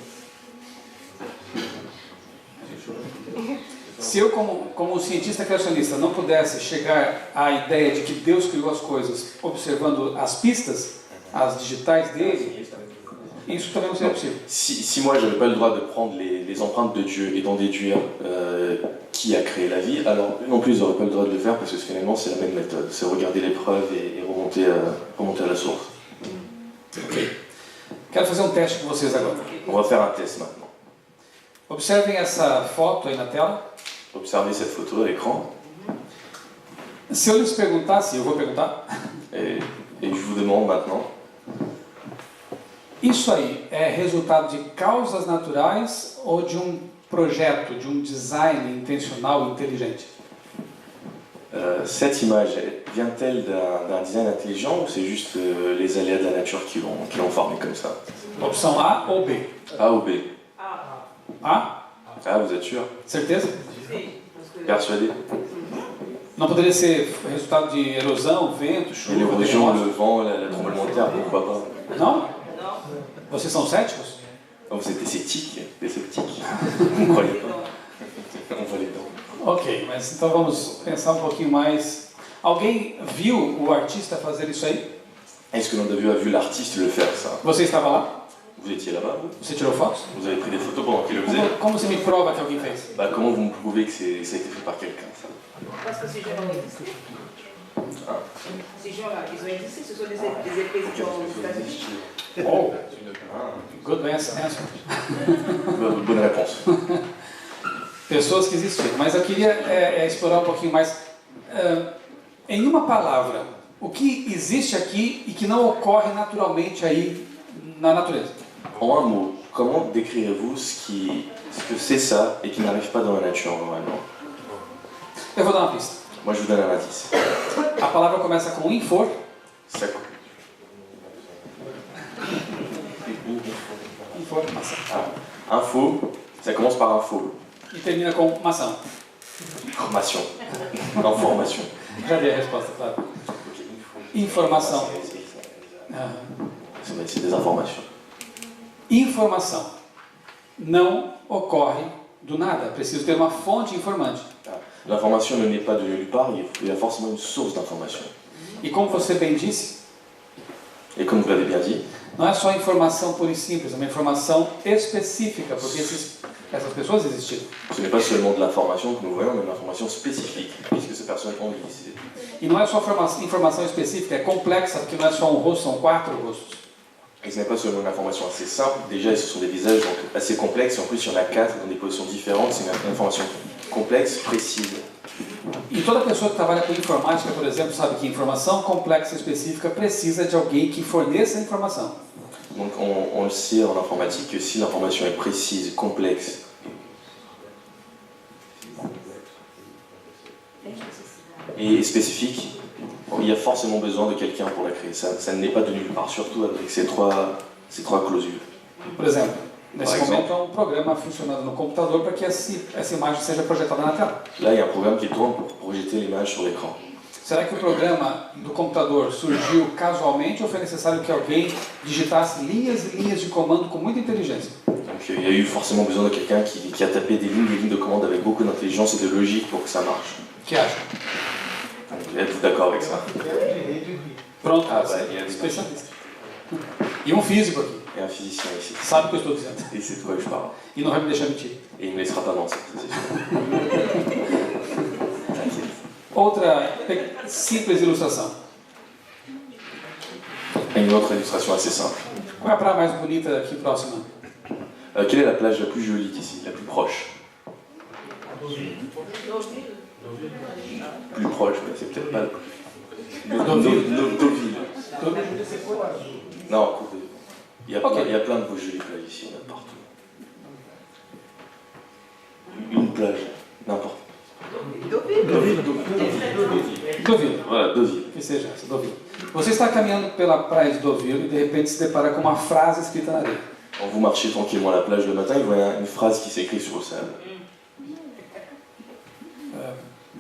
Se eu, como cientista criacionista, não pudesse chegar à ideia de que Deus criou as coisas observando as pistas, as digitais dele, isso também não seria possível. Si moi j'avais pas le droit de prendre les empreintes de Dieu et d'en déduire qui a créé la vie, alors eux non plus ils n'auraient pas le droit de le faire parce que finalement c'est la même méthode, c'est regarder les preuves et remonter à la source. Ok. Quero fazer teste com vocês agora. On va faire un test maintenant. Observem essa foto aí na tela. Observez cette photo à l'écran Se eu lhes perguntasse, eu vou perguntar, et je vous demande maintenant, isso aí é resultado de causas naturais ou de projeto, de design intencional inteligente? Cette image vient-elle d'un design intelligent ou c'est juste les aléas de la nature qui l'ont formé comme ça? Opção A ou B? A ou B? A? Ah, vous êtes sûr? Certeza? Persuadé? Não poderia ser resultado de erosão, vento, Et chuva, l'érosion, terremoto? le vent, la tremblement de terre, pourquoi pas? Não? Vocês são céticos? Oh, vous êtes des sceptiques? Vous ne croyez pas? On va les dents. Ok, mas então vamos pensar um pouquinho mais. Alguém viu o artista fazer isso aí? Est-ce que l'on a vu l'artiste le faire ça? Você estava lá? Vous étiez là-bas, vous? Você tirou fotos? Vous avez pris des photos pendant qu'il le faisait? Como você me prova que alguém fez? Bah, comment vous me prouvez que ça a été fait par quelqu'un, ça? Parce que ces gens-là ont existé. Ces gens-là, ils ont existé, ce sont des présidents aux États-Unis. Oh, good answer. Bonne réponse. Pessoas que existiram. Mas eu queria explorar um pouquinho mais. Em uma palavra, o que existe aqui e que não ocorre naturalmente aí na natureza? En un mot, comment décrirez-vous ce que c'est ça et qui n'arrive pas dans la nature normalement? Eu vou dar uma pista. Moi je vous donne un indice. A palavra começa com infor. Ça... Informação. Ah, info, ça commence par info. E termina com mação. Information. Information. Já dei a resposta, claro. Ok, info. Informação. C'est des informations. Informação não ocorre do nada. Preciso ter uma fonte informante. L'information ne naît pas de nulle part, il y a forcément une source d'information. E como você bem disse, Et comme vous l'avez bien dit, não é só informação pura e simples, é uma informação específica, porque essas pessoas existiram. ce n'est pas seulement de l'information que nous voyons, mais une information spécifique, puisque ces personnes ont existé. E não é só informação específica, é complexa, porque não é só um rosto, são 4 rostos. Et ce n'est pas seulement une information assez simple, déjà ce sont des visages donc assez complexes, et en plus il y en a 4 dans des positions différentes, c'est une information complexe, précise. E toda pessoa que trabalha com informática, por exemplo, sabe que informação complexa e específica precisa de alguém que forneça a informação. Donc on le sait en informatique que si l'information est précise, complexe, et spécifique, il y a forcément besoin de quelqu'un pour la créer. Ça ne naît pas de nulle part, surtout avec ces trois clausules. Por exemplo, nesse momento há um programa funcionando no computador para que essa imagem seja projetada na tela. Là, il y a un programme qui tourne pour projeter l'image sur l'écran. Será que o programa do computador surgiu casualmente ou foi necessário que alguém digitasse linhas e linhas de comando com muita inteligência? Donc il y a eu forcément besoin de quelqu'un qui a tapé des lignes de commande avec beaucoup d'intelligence et de logique pour que ça marche. Que acha? Êtes-vous d'accord avec ça? Pronto, Ah, bah, il y a especialista. E físico aqui. Et un physicien ici. Sabe o que eu estou dizendo. Et c'est de quoi je parle. E não vai me deixar mentir. Et il ne me laissera pas mentir, ça c'est sûr. T'inquiète. Outra simples ilustração. Une autre illustration assez simple. Qual é a praia mais bonita aqui próxima? Quelle est la plage la plus jolie d'ici, la plus proche? Plus proche, mais c'est peut-être pas le plus. Deauville. Non, écoute, il y a plein de beaux jolies plages ici, il y en a partout. Une plage, n'importe. Deauville. Voilà, Deauville. Que seja essa, Deauville. Você está caminhando pela praia de Deauville e de repente se depara com uma frase escrita na areia. Quand vous marchez tranquillement à la plage le matin, vous voyez une phrase qui s'écrit sur le sable.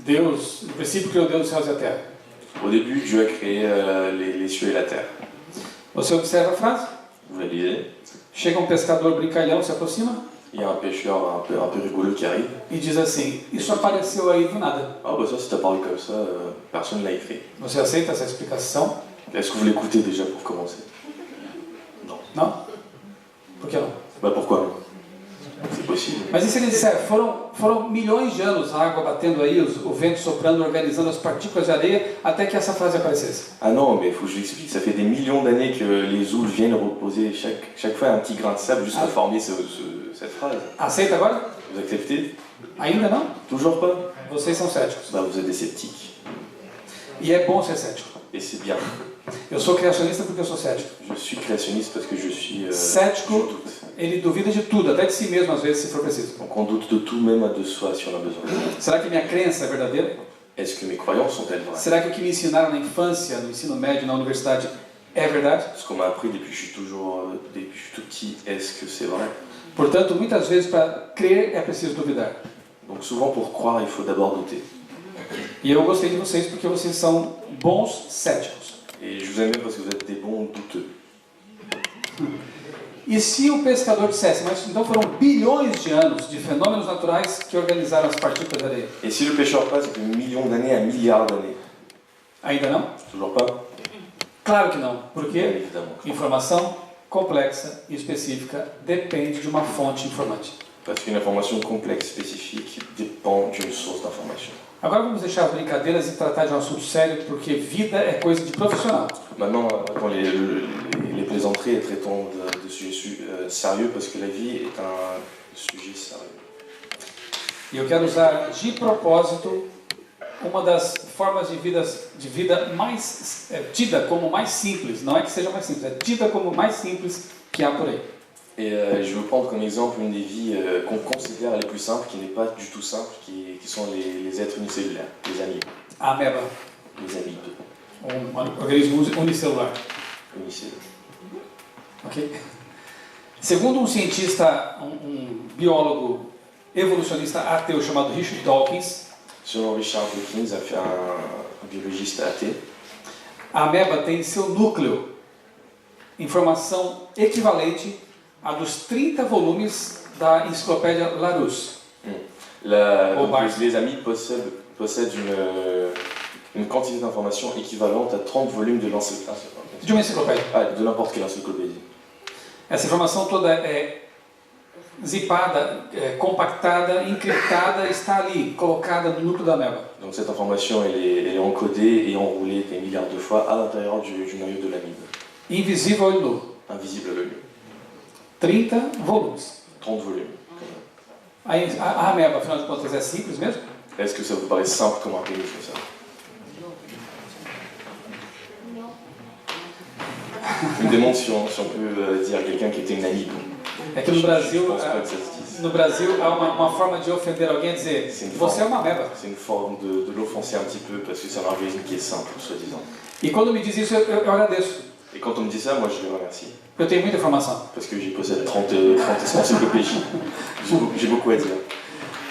Deus, no princípio criou Deus os céus e a terra. Au début, Dieu a créé les cieux et la terre. Você observa a frase? Vous la lisez. Chega um pescador brincalhão, se aproxima Il y a un pêcheur un peu rigolo qui arrive. e diz assim: isso apareceu aí do nada. Ah bah ça, c'est apparu comme ça, personne ne l'a écrit. Você aceita essa explicação? Est-ce que vous l'écoutez déjà pour commencer? Non. Não? Por que não? Bah pourquoi non? C'est possible. Mas e se ele disser, foram milhões de anos a água batendo aí, o vento soprando, organizando as partículas de areia, até que essa frase aparecesse? Ah non, mais il faut que je l'explique, ça fait des millions d'années que les oules viennent reposer chaque fois un petit grain de sable juste pour former cette phrase. Aceita agora? Vous acceptez? Ainda não? Toujours pas? Vocês são céticos. Bah vous êtes des sceptiques. E é bom ser cético. Et c'est bien. Eu sou criacionista porque eu sou cético. Je suis créationniste parce que je suis... Cético, je doute. ele duvida de tudo, até de si mesmo às vezes, se for preciso. Donc on doute de tout, même de soi, si on a besoin. Será que minha crença é verdadeira? Est-ce que mes croyances sont-elles vraies? Será que o que me ensinaram na infância, no ensino médio, na universidade, é verdade? Ce qu'on m'a appris depuis que je suis tout petit, est-ce que c'est vrai? Portanto, muitas vezes, para crer, é preciso duvidar. Donc souvent pour croire, il faut d'abord douter. E eu gostei de vocês porque vocês são bons céticos. Et je vous aime bien parce que vous êtes des bons douteux. E se o pescador dissesse, mas então foram bilhões de anos de fenômenos naturais que organizaram as partículas de areia? Et si le pêcheur passe de millions d'années à milliards d'années? Ainda não? Toujours pas? Claro que não. Por Bien quê? évidemment. Informação complexa e específica depende de uma fonte informante. Parce qu'une information complexe, spécifique, dépend d'une source d'information. Agora vamos deixar as brincadeiras e tratar de um assunto sério, porque vida é coisa de profissional. Maintenant, les plaisanteries, traitons de sujets sérieux parce que la vie est un sujet sérieux. E eu quero usar de propósito uma das formas de vida mais tida como mais simples. Não é que seja mais simples, é tida como mais simples que há por aí. Et je veux prendre comme exemple une des vies qu'on considère les plus simples, qui n'est pas du tout simple, qui sont les êtres unicellulaires, les amibes. A ameba, Les amibes organismo unicelular. unicellulaires. Ok? Segundo um cientista, um biólogo evolucionista ateu chamado Richard Dawkins, Selon Richard Dawkins, un biologiste athée, a ameba tem em seu núcleo informação equivalente a dos 30 volumes da enciclopédia Larousse. donc les amibes possèdent une quantité d'informations équivalente à 30 volumes de De uma enciclopédia. de n'importe quelle encyclopédie. Essa informação toda é zipada, compactada, encriptada, está ali, colocada no núcleo da ameba. Donc cette information, elle est encodée et enroulée des milliards de fois à l'intérieur du noyau de l'amibe, Invisível ao olho nu. invisible à l'œil nu. 30 volumes. 30 volumes. A ameba, afinal de contas, é simples mesmo? Est-ce que ça vous paraît simple comme organisme, ça? Je me demande si on peut dire à quelqu'un qui était une amibe. É que no Brasil, Je pense pas que ça se dise. no Brasil há uma forma de ofender alguém e dizer você é uma ameba. C'est une forme de l'offenser un petit peu parce que c'est un organisme qui est simple, soi-disant. E quando me diz isso, eu agradeço. Et quand on me dit ça, moi je les remercie. Eu tenho muita informação. Parce que j'y possède 30 encyclopédies. J'ai beaucoup à dire.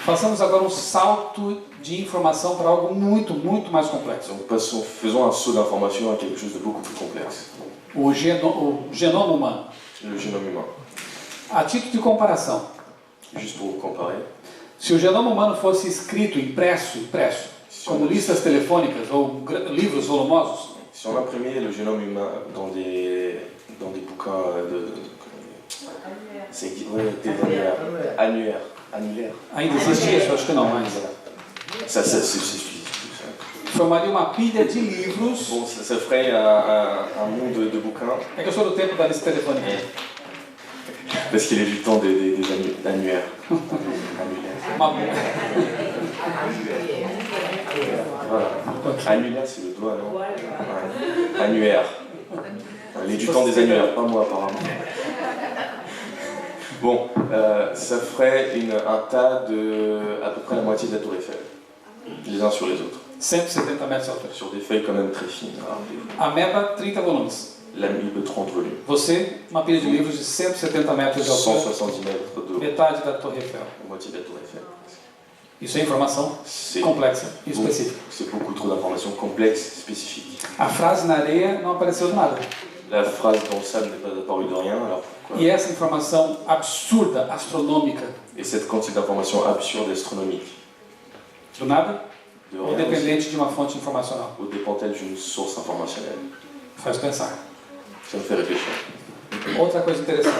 Façamos agora um salto de informação para algo muito, muito mais complexo. Donc faisons un saut d'information à quelque chose de beaucoup plus complexe. O genoma humano. Le génome humain. A título de comparação, Juste pour vous comparer, se o genoma humano fosse escrito, impresso, como listas telefônicas ou livros volumosos, si on imprimait le génome humain dans des bouquins annuaires. ainda existe isso? Acho que não, mas Ça suffit. formaria uma pilha de livros. Bon, ça ferait un monde de bouquins. É que eu sou do tempo da lista telefônica. Parce qu'il est du temps des annuaires. Uma... Voilà. Annulaire, c'est le doigt, non? Ouais. Annuaire. Il est du temps des annuaires, pas moi apparemment. Bon, ça ferait un tas de à peu près la moitié de la tour Eiffel, les uns sur les autres. 170 metros de altura. Sur des feuilles quand même très fines. Ameba, 30 volumes. L'amibe, 30 volumes. Você, uma pilha de livros de 170 metros de altura, 170 mètres de haut, metade da Torre Eiffel. la moitié de la tour Eiffel. Isso é informação C'est complexa e específica. c'est beaucoup trop d'informations complexes, spécifiques. A frase na areia não apareceu do nada. La phrase dans le sable n'est pas apparue de rien, alors pourquoi? E essa informação absurda, astronômica, Et cette quantité d'informations absurdes, astronomiques, do nada, de rien, aussi, independente de uma fonte informacional, ou dépend-elle d'une source informationnelle? faz pensar. Ça me fait réfléchir. Outra coisa interessante.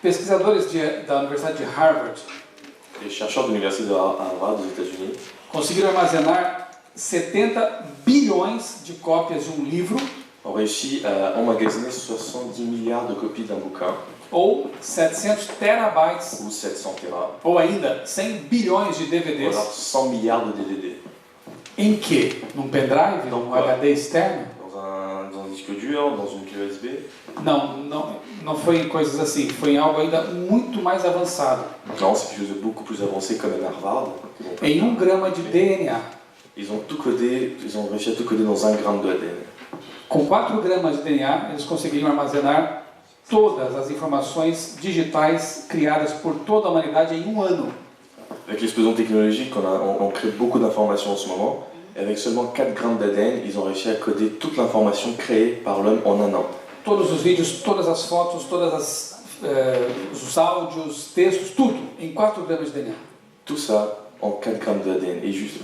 Pesquisadores da Universidade de Harvard Les chercheurs de l'université de Harvard aux États-Unis conseguiram armazenar 70 bilhões de cópias de um livro ont réussi à emmagasiner 70 milliards de copies d'un bouquin, ou 700 terabytes, ou 700 Tera, ou ainda 100 bilhões de ou DVDs. alors 100 milliards de DVD. Em que? Num pendrive? Num HD externo? Dans un disque dur, dans une clé USB. Não foi em coisas assim, foi em algo ainda muito mais avançado. Non, c'est quelque chose de beaucoup plus avancé comme à Harvard. Em 1 grama de DNA. Ils ont tout codé, ils ont réussi à tout coder dans 1 gramme de ADN. Com 4 gramas de DNA, eles conseguiram armazenar todas as informações digitais criadas por toda a humanidade em 1 ano. Avec l'explosion technologique, on crée beaucoup d'informations en ce moment. Et avec seulement 4 grammes d'ADN, ils ont réussi à coder toute l'information créée par l'homme en 1 an. Todos os vídeos, todas as fotos, os áudios, textos, tudo em 4 gramas de DNA. Tout ça en 4 grammes d'ADN. Et juste...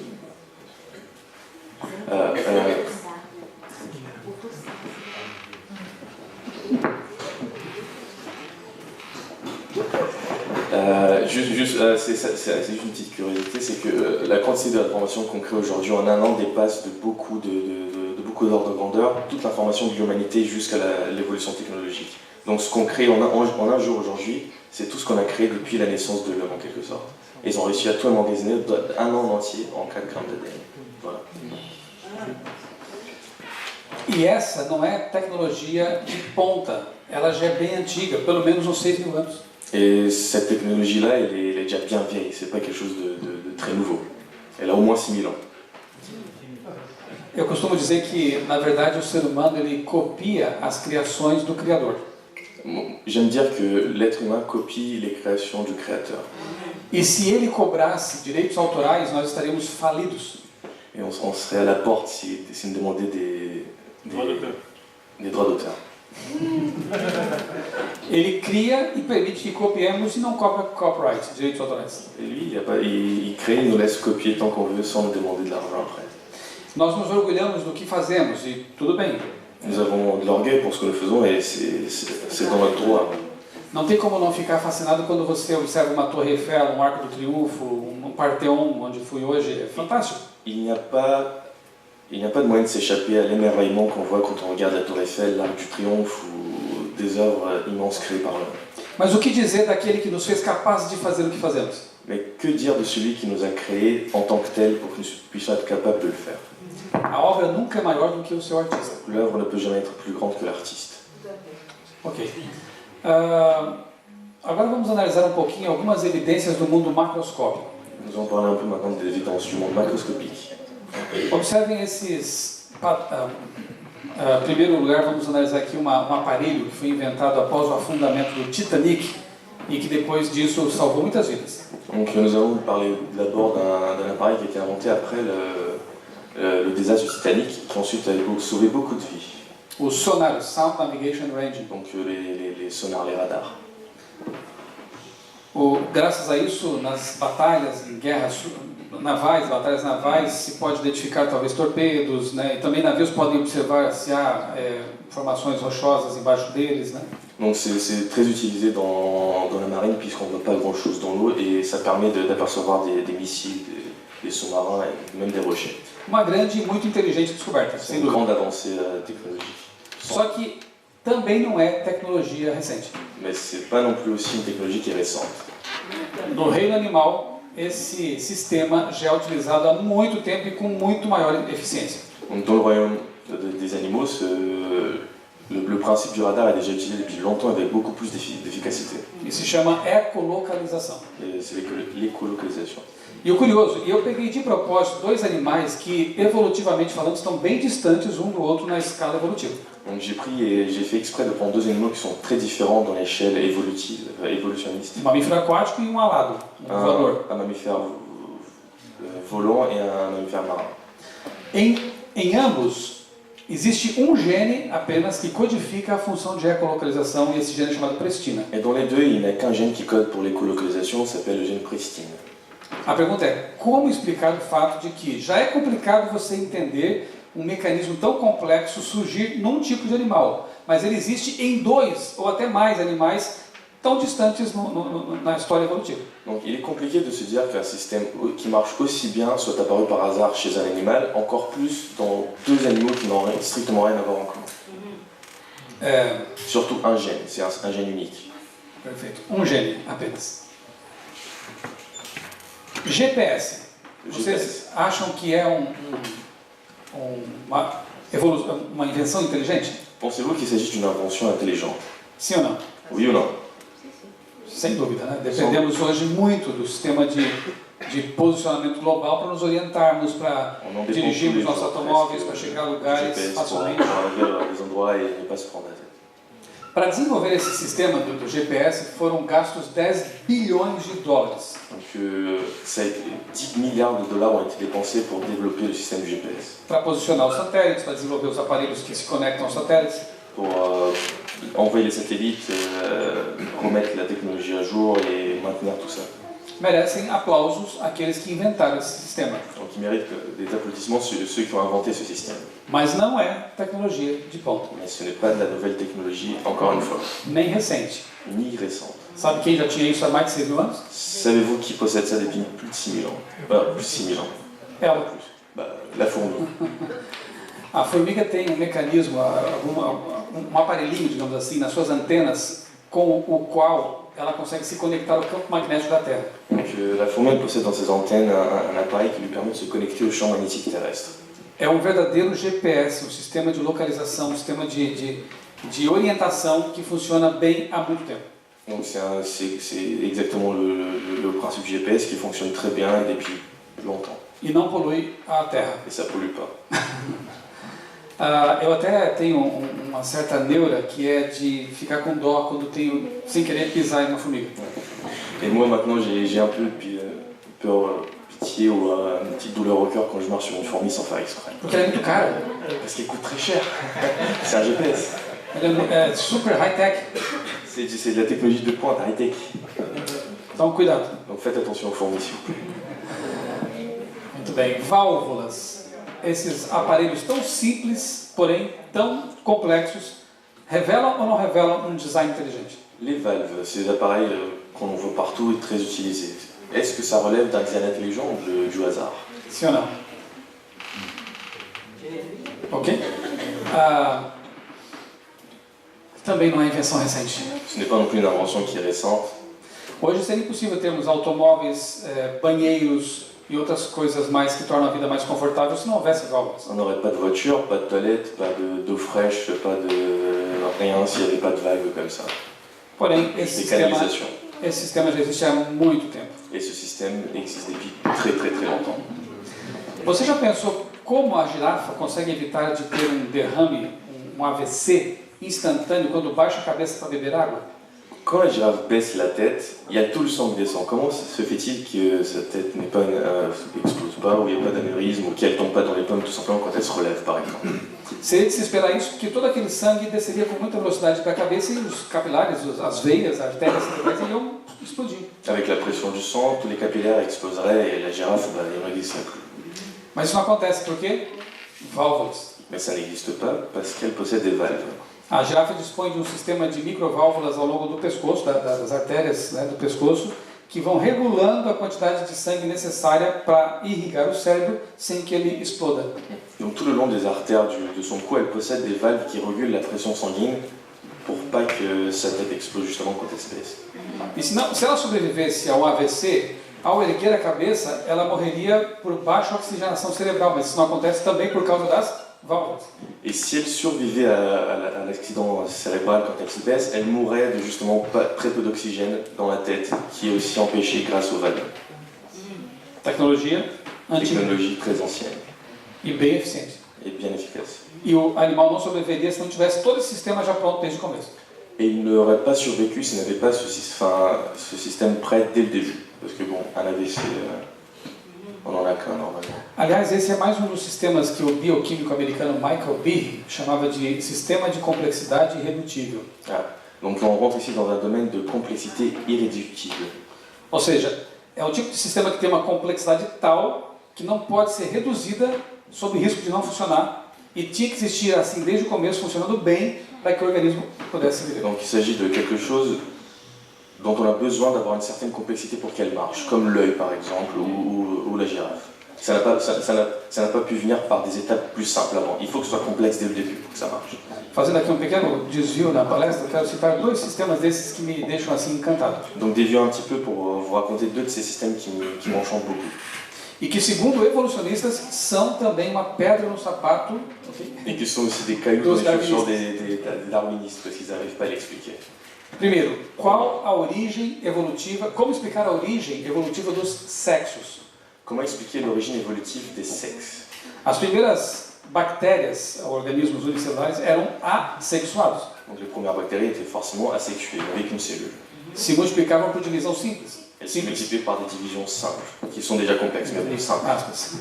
c'est juste une petite curiosité, c'est que la quantité d'informations qu'on crée aujourd'hui en 1 an dépasse de beaucoup d'ordres de grandeur toute l'information de l'humanité jusqu'à l'évolution technologique. Donc ce qu'on crée en un jour aujourd'hui, c'est tout ce qu'on a créé depuis la naissance de l'homme en quelque sorte. Et ils ont réussi à tout emmagasiner 1 an entier en 4 grammes d'ADN. Voilà. E essa não é tecnologia de ponta, ela já é bem antiga, pelo menos uns 6 mil anos. Et cette technologie-là, elle est déjà bien vieille, c'est pas quelque chose de très nouveau. Elle a au moins 6000 ans. Eu costumo dizer que, na verdade, o ser humano ele copia as criações do Criador. J'aime dire que l'être humain copie les créations du Créateur. E se ele cobrasse direitos autorais, nós estaríamos falidos. Et on serait à la porte s'il me demandait des droits d'auteur. Ele cria e permite que copiemos e não cobra copyright, direitos autorais. Et lui, il crée, il nous laisse copier tant qu'on veut sans nous demander de l'argent après. Nós nos orgulhamos do que fazemos e tudo bem. Nous avons de l'orgueil pour ce que nous faisons et c'est dans notre droit. Não tem como não ficar fascinado quando você observa uma Torre Eiffel, um Arco do Triunfo, um Parthéon, onde fui hoje. É fantástico. Il n'y a pas de moyen de s'échapper à l'émerveillement qu'on voit quand on regarde la Tour Eiffel, l'Arc du Triomphe ou des œuvres immenses créées par l'homme. Mas o que dizer daquele que nos fez capazes de fazer o que fazemos? Mais que dire de celui qui nous a créés en tant que tel pour que nous puissions être capables de le faire? A obra nunca é maior do que o seu artista. L'œuvre ne peut jamais être plus grande que l'artiste. Ok. Agora vamos analisar um pouquinho algumas evidências do mundo macroscópico. Nous allons parler un peu maintenant des évidences du monde macroscopique. Observem esses... Em primeiro lugar, vamos analisar aqui um aparelho que foi inventado após o afundamento do Titanic e que depois disso salvou muitas vidas. Donc nous allons parler d'abord d'un appareil qui a été inventé après le désastre du Titanic, qui ensuite a sauvé beaucoup de vies. O sonar, Sound Navigation Range. Donc les sonars, les radars. Graças a isso, nas batalhas, em guerras navais, batalhas navais, se pode identificar talvez torpedos, né? E também navios podem observar se há formações rochosas embaixo deles, né? Donc c'est très utilisé dans la marine puisqu'on ne voit pas grand-chose dans l'eau et ça permet d'apercevoir des missiles, des sous-marins et même des rochers. Uma grande e muito inteligente descoberta, sem dúvida. Uma grande avancée technologique. Só que também não é tecnologia recente. Mais c'est pas non plus aussi une technologie qui est récente. No reino animal, esse sistema já é utilizado há muito tempo e com muito maior eficiência. Donc dans le royaume des animaux, le principe du radar est déjà utilisé depuis longtemps avec beaucoup plus d'efficacité. E se chama ecolocalização. C'est l'écolocalisation. E o curioso, eu peguei de propósito 2 animais que, evolutivamente falando, estão bem distantes um do outro na escala evolutiva. Donc j'ai pris et j'ai fait exprès de prendre 2 animaux qui sont très différents dans l'échelle évolutionniste. Um mamífero aquático e um alado, voador. Un mammifère volant et un mammifère marin. Em ambos, existe um gene apenas que codifica a função de ecolocalização e esse gene é chamado prestina. Et dans les deux, il n'y a qu'un gène qui code pour l'écolocalisation, ça s'appelle le gène pristine. A pergunta é, como explicar o fato de que já é complicado você entender um mecanismo tão complexo surgir num tipo de animal, mas ele existe em 2 ou até mais animais tão distantes na história evolutiva. Donc il est compliqué de se dire qu'un système qui marche aussi bien soit apparu par hasard chez un animal, encore plus dans deux animaux qui n'ont strictement rien à voir en commun. Surtout un gène, c'est un gène unique. Perfeito. Gene apenas. GPS. Vocês acham que é uma invenção inteligente? Pensez-vous qu'il s'agit d'une invention intelligente? Sim ou não? Oui ou non? Sem dúvida, né? Dependemos hoje muito do sistema de posicionamento global para nos orientarmos, para dirigirmos nossos automóveis, para chegar a lugares facilmente. Para desenvolver esse sistema do GPS foram gastos 10 bilhões de dólares. Donc 10 milliards de dollars ont été dépensés pour développer le système du GPS. Para posicionar os satélites, para desenvolver os aparelhos que se conectam aos satélites. Pour envoyer les satellites, remettre la technologie à jour et maintenir tout ça. Merecem aplausos aqueles que inventaram esse sistema. Donc ils méritent des applaudissements ceux qui ont inventé ce système. Mas não é tecnologia de ponta. Mais ce n'est pas de la nouvelle technologie, encore une fois. Nem recente. Ni récente. Sabe quem já tinha isso há mais de 6 mil anos? Savez-vous qui possède ça depuis plus de 6 000 ans? Plus de 6 000 ans. Ela. La fourmi. A formiga tem um mecanismo, um aparelhinho, digamos assim, nas suas antenas, com o qual ela consegue se conectar ao campo magnético da Terra. Donc la fourmi possède dans ses antennes un appareil qui lui permet de se connecter au champ magnétique terrestre. É um verdadeiro GPS, um sistema de localização, um sistema de orientação que funciona bem há muito tempo. Donc c'est exactement le principe GPS qui fonctionne très bien et depuis longtemps. E não polui a Terra. Et ça pollue pas. Eu até tenho uma certa neura que é de ficar com dó quando tenho, sem querer, pisar em uma formiga. Et moi maintenant j'ai un peu peur, pitié ou une petite douleur au cœur quand je marche sur une fourmi sans faire exprès. Porque ela é muito cara. Parce qu'elle coûte très cher. C'est un GPS. Ela é super high-tech. C'est de la technologie de pointe, high-tech. Então cuidado. Donc faites attention aux fourmis s'il vous plaît. Muito bem. Válvulas. Esses aparelhos tão simples, porém tão complexos, revelam ou não revelam design inteligente? Les valves, ces appareils qu'on voit partout et très utilisés. Est-ce que ça relève d'un design intelligent ou du hasard? Sim ou não? Ok? Também não é invenção recente. Ce n'est pas non plus une invention qui est récente. Hoje seria impossível termos automóveis, banheiros e outras coisas mais que tornam a vida mais confortável se não houvesse válvulas. On n'aurait pas de voiture, pas de toilette, pas d'eau fraîche, pas de rien s'il n'y avait pas de valves comme ça. Porém, esse sistema já existe há muito tempo. Et ce système existe depuis très très très longtemps. Você já pensou como a girafa consegue evitar de ter um derrame, um AVC instantâneo quando baixa a cabeça para beber água? Quand la girafe baisse la tête, il y a tout le sang qui descend. Comment se fait-il que sa tête n'explose pas, ou il n'y a pas d'anévrisme, ou qu'elle ne tombe pas dans les pommes tout simplement quand elle se relève, par exemple? Seria de se esperar isso, que todo aquele sangue desceria com muita velocidade para a cabeça e os capilares, as veias, as artérias cerebrais iriam explodir. Avec la pression du sang, tous les capillaires exploseraient et la girafe n'existerait plus. Mas isso não acontece por quê? Válvulas. Mais ça n'existe pas parce qu'elle possède des valves. A girafa dispõe de um sistema de microválvulas ao longo do pescoço, das artérias, né, do pescoço, que vão regulando a quantidade de sangue necessária para irrigar o cérebro sem que ele exploda. Donc tout le long des artères de son cou, elle possède des valves qui régulent la pression sanguine pour pas que sa tête explose justement quand elle se baisse. E se ela sobrevivesse ao AVC, ao erguer a cabeça, ela morreria por baixa oxigenação cerebral, mas isso não acontece também por causa das válvulas. Et si elle survivait à l'accident cérébral quand elle se baisse, elle mourrait de justement très peu d'oxygène dans la tête, qui est aussi empêchée grâce aux valves. Technologie très ancienne. E bem eficiente. Et bien efficace. E o animal não sobreviveria se não tivesse todo esse sistema já pronto desde o começo. Et il n'aurait pas survécu s'il n'avait pas ce système prêt dès le début. Parce que bon, un AVC, on en a qu'un normalement. Aliás, esse é mais um dos sistemas que o bioquímico americano Michael Behe chamava de sistema de complexidade irredutível. Donc on rentre ici dans un domaine de complexité irréductible. Ou seja, é o tipo de sistema que tem uma complexidade tal que não pode ser reduzida sob risco de não funcionar e tinha que existir assim desde o começo funcionando bem para que o organismo pudesse viver. Donc il s'agit de quelque chose dont on a besoin d'avoir une certaine complexité pour qu'elle marche, comme l'œil par exemple, ou la girafe. Ça n'a pas pu venir par des étapes plus simples avant. Il faut que ce soit complexe dès le début pour que ça marche. Fazendo aqui pequeno desvio na palestra, eu quero citar 2 sistemas desses que me deixam assim encantado. Donc dévions un petit peu pour vous raconter 2 de ces systèmes qui m'enchantent beaucoup. E que, segundo evolucionistas, são também uma pedra no sapato. Et qui sont aussi des cailloux dans les chaussures des darwinistes, parce qu'ils n'arrivent pas à l'expliquer. Primeiro, qual a origem evolutiva, como explicar a origem evolutiva dos sexos? Comment expliquer l'origine évolutive des sexes? As primeiras bactérias, organismos unicelulares, eram assexuados. Donc les premières bactéries étaient forcément asexuées, avec une cellule. Se multiplicavam por divisão simples. Elles se multiplient par des divisions simples, qui sont déjà complexes, mais plus simples. Aspas,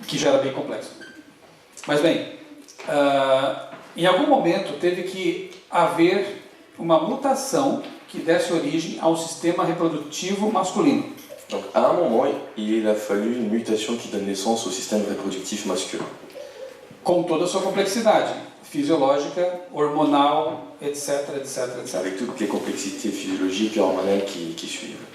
que já era bem complexo. Mas bem, em algum momento teve que haver uma mutação que desse origem ao sistema reprodutivo masculino. Donc à un moment, il a fallu une mutation qui donne naissance au système reproductif masculin. Com toda a sua complexidade fisiológica, hormonal, etc, etc, etc. Avec toutes les complexités physiologiques et hormonales qui suivent.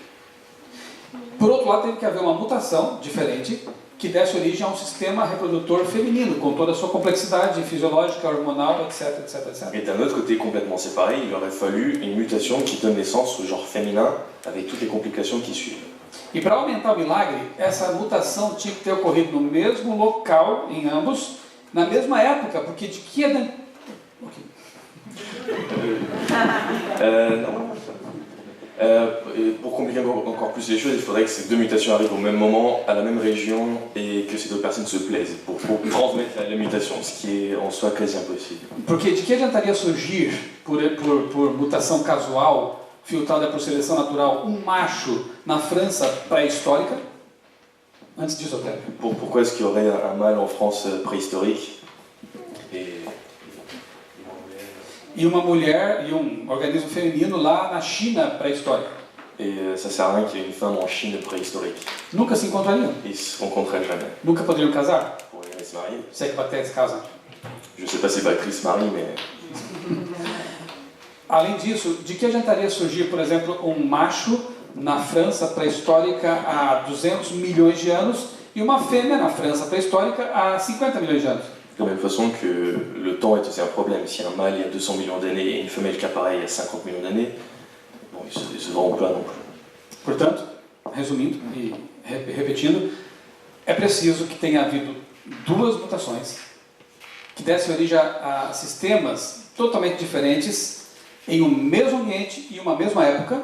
Por outro lado, teve que haver uma mutação diferente que desse origem a um sistema reprodutor feminino, com toda a sua complexidade fisiológica, hormonal, etc, etc, etc. Et d'un autre côté complètement séparé, il aurait fallu une mutation qui donne naissance au genre féminin, avec toutes les complications qui suivent. E para aumentar o milagre, essa mutação tinha que ter ocorrido no mesmo local, em ambos, na mesma época, porque de que é... Okay. Non. Pour compliquer encore plus les choses, il faudrait que ces 2 mutations arrivent au même moment, à la même région, et que ces 2 personnes se plaisent pour transmettre la mutation, ce qui est en soi quasi impossible. Porque de que adiantaria surgir, por mutação casual, filtrada por seleção natural, um macho na França pré-histórica? Antes disso, até. Pourquoi est-ce qu'il y aurait un mâle en France préhistorique E uma mulher e um organismo feminino lá na China pré-histórica? Et ça sert à rien qu'il y ait une femme en Chine préhistorique. Nunca se encontrariam? Ils se rencontreraient jamais. Nunca poderiam casar? Pour jamais se marier. Se é que bactérias casam. Je sais pas si bactéries se marient, mais... Além disso, de que adiantaria surgir, por exemplo, um macho na França pré-histórica há 200 milhões de anos e uma fêmea na França pré-histórica há 50 milhões de anos? De la même façon que le temps est aussi un problème. Si un mâle il y a 200 millions d'années et une femelle qui apparaît il y a 50 millions d'années, bon, ils se verront pas non plus. Portanto, resumindo e repetindo, é preciso que tenha havido 2 mutações que dessem origem a sistemas totalmente diferentes em um mesmo ambiente e uma mesma época.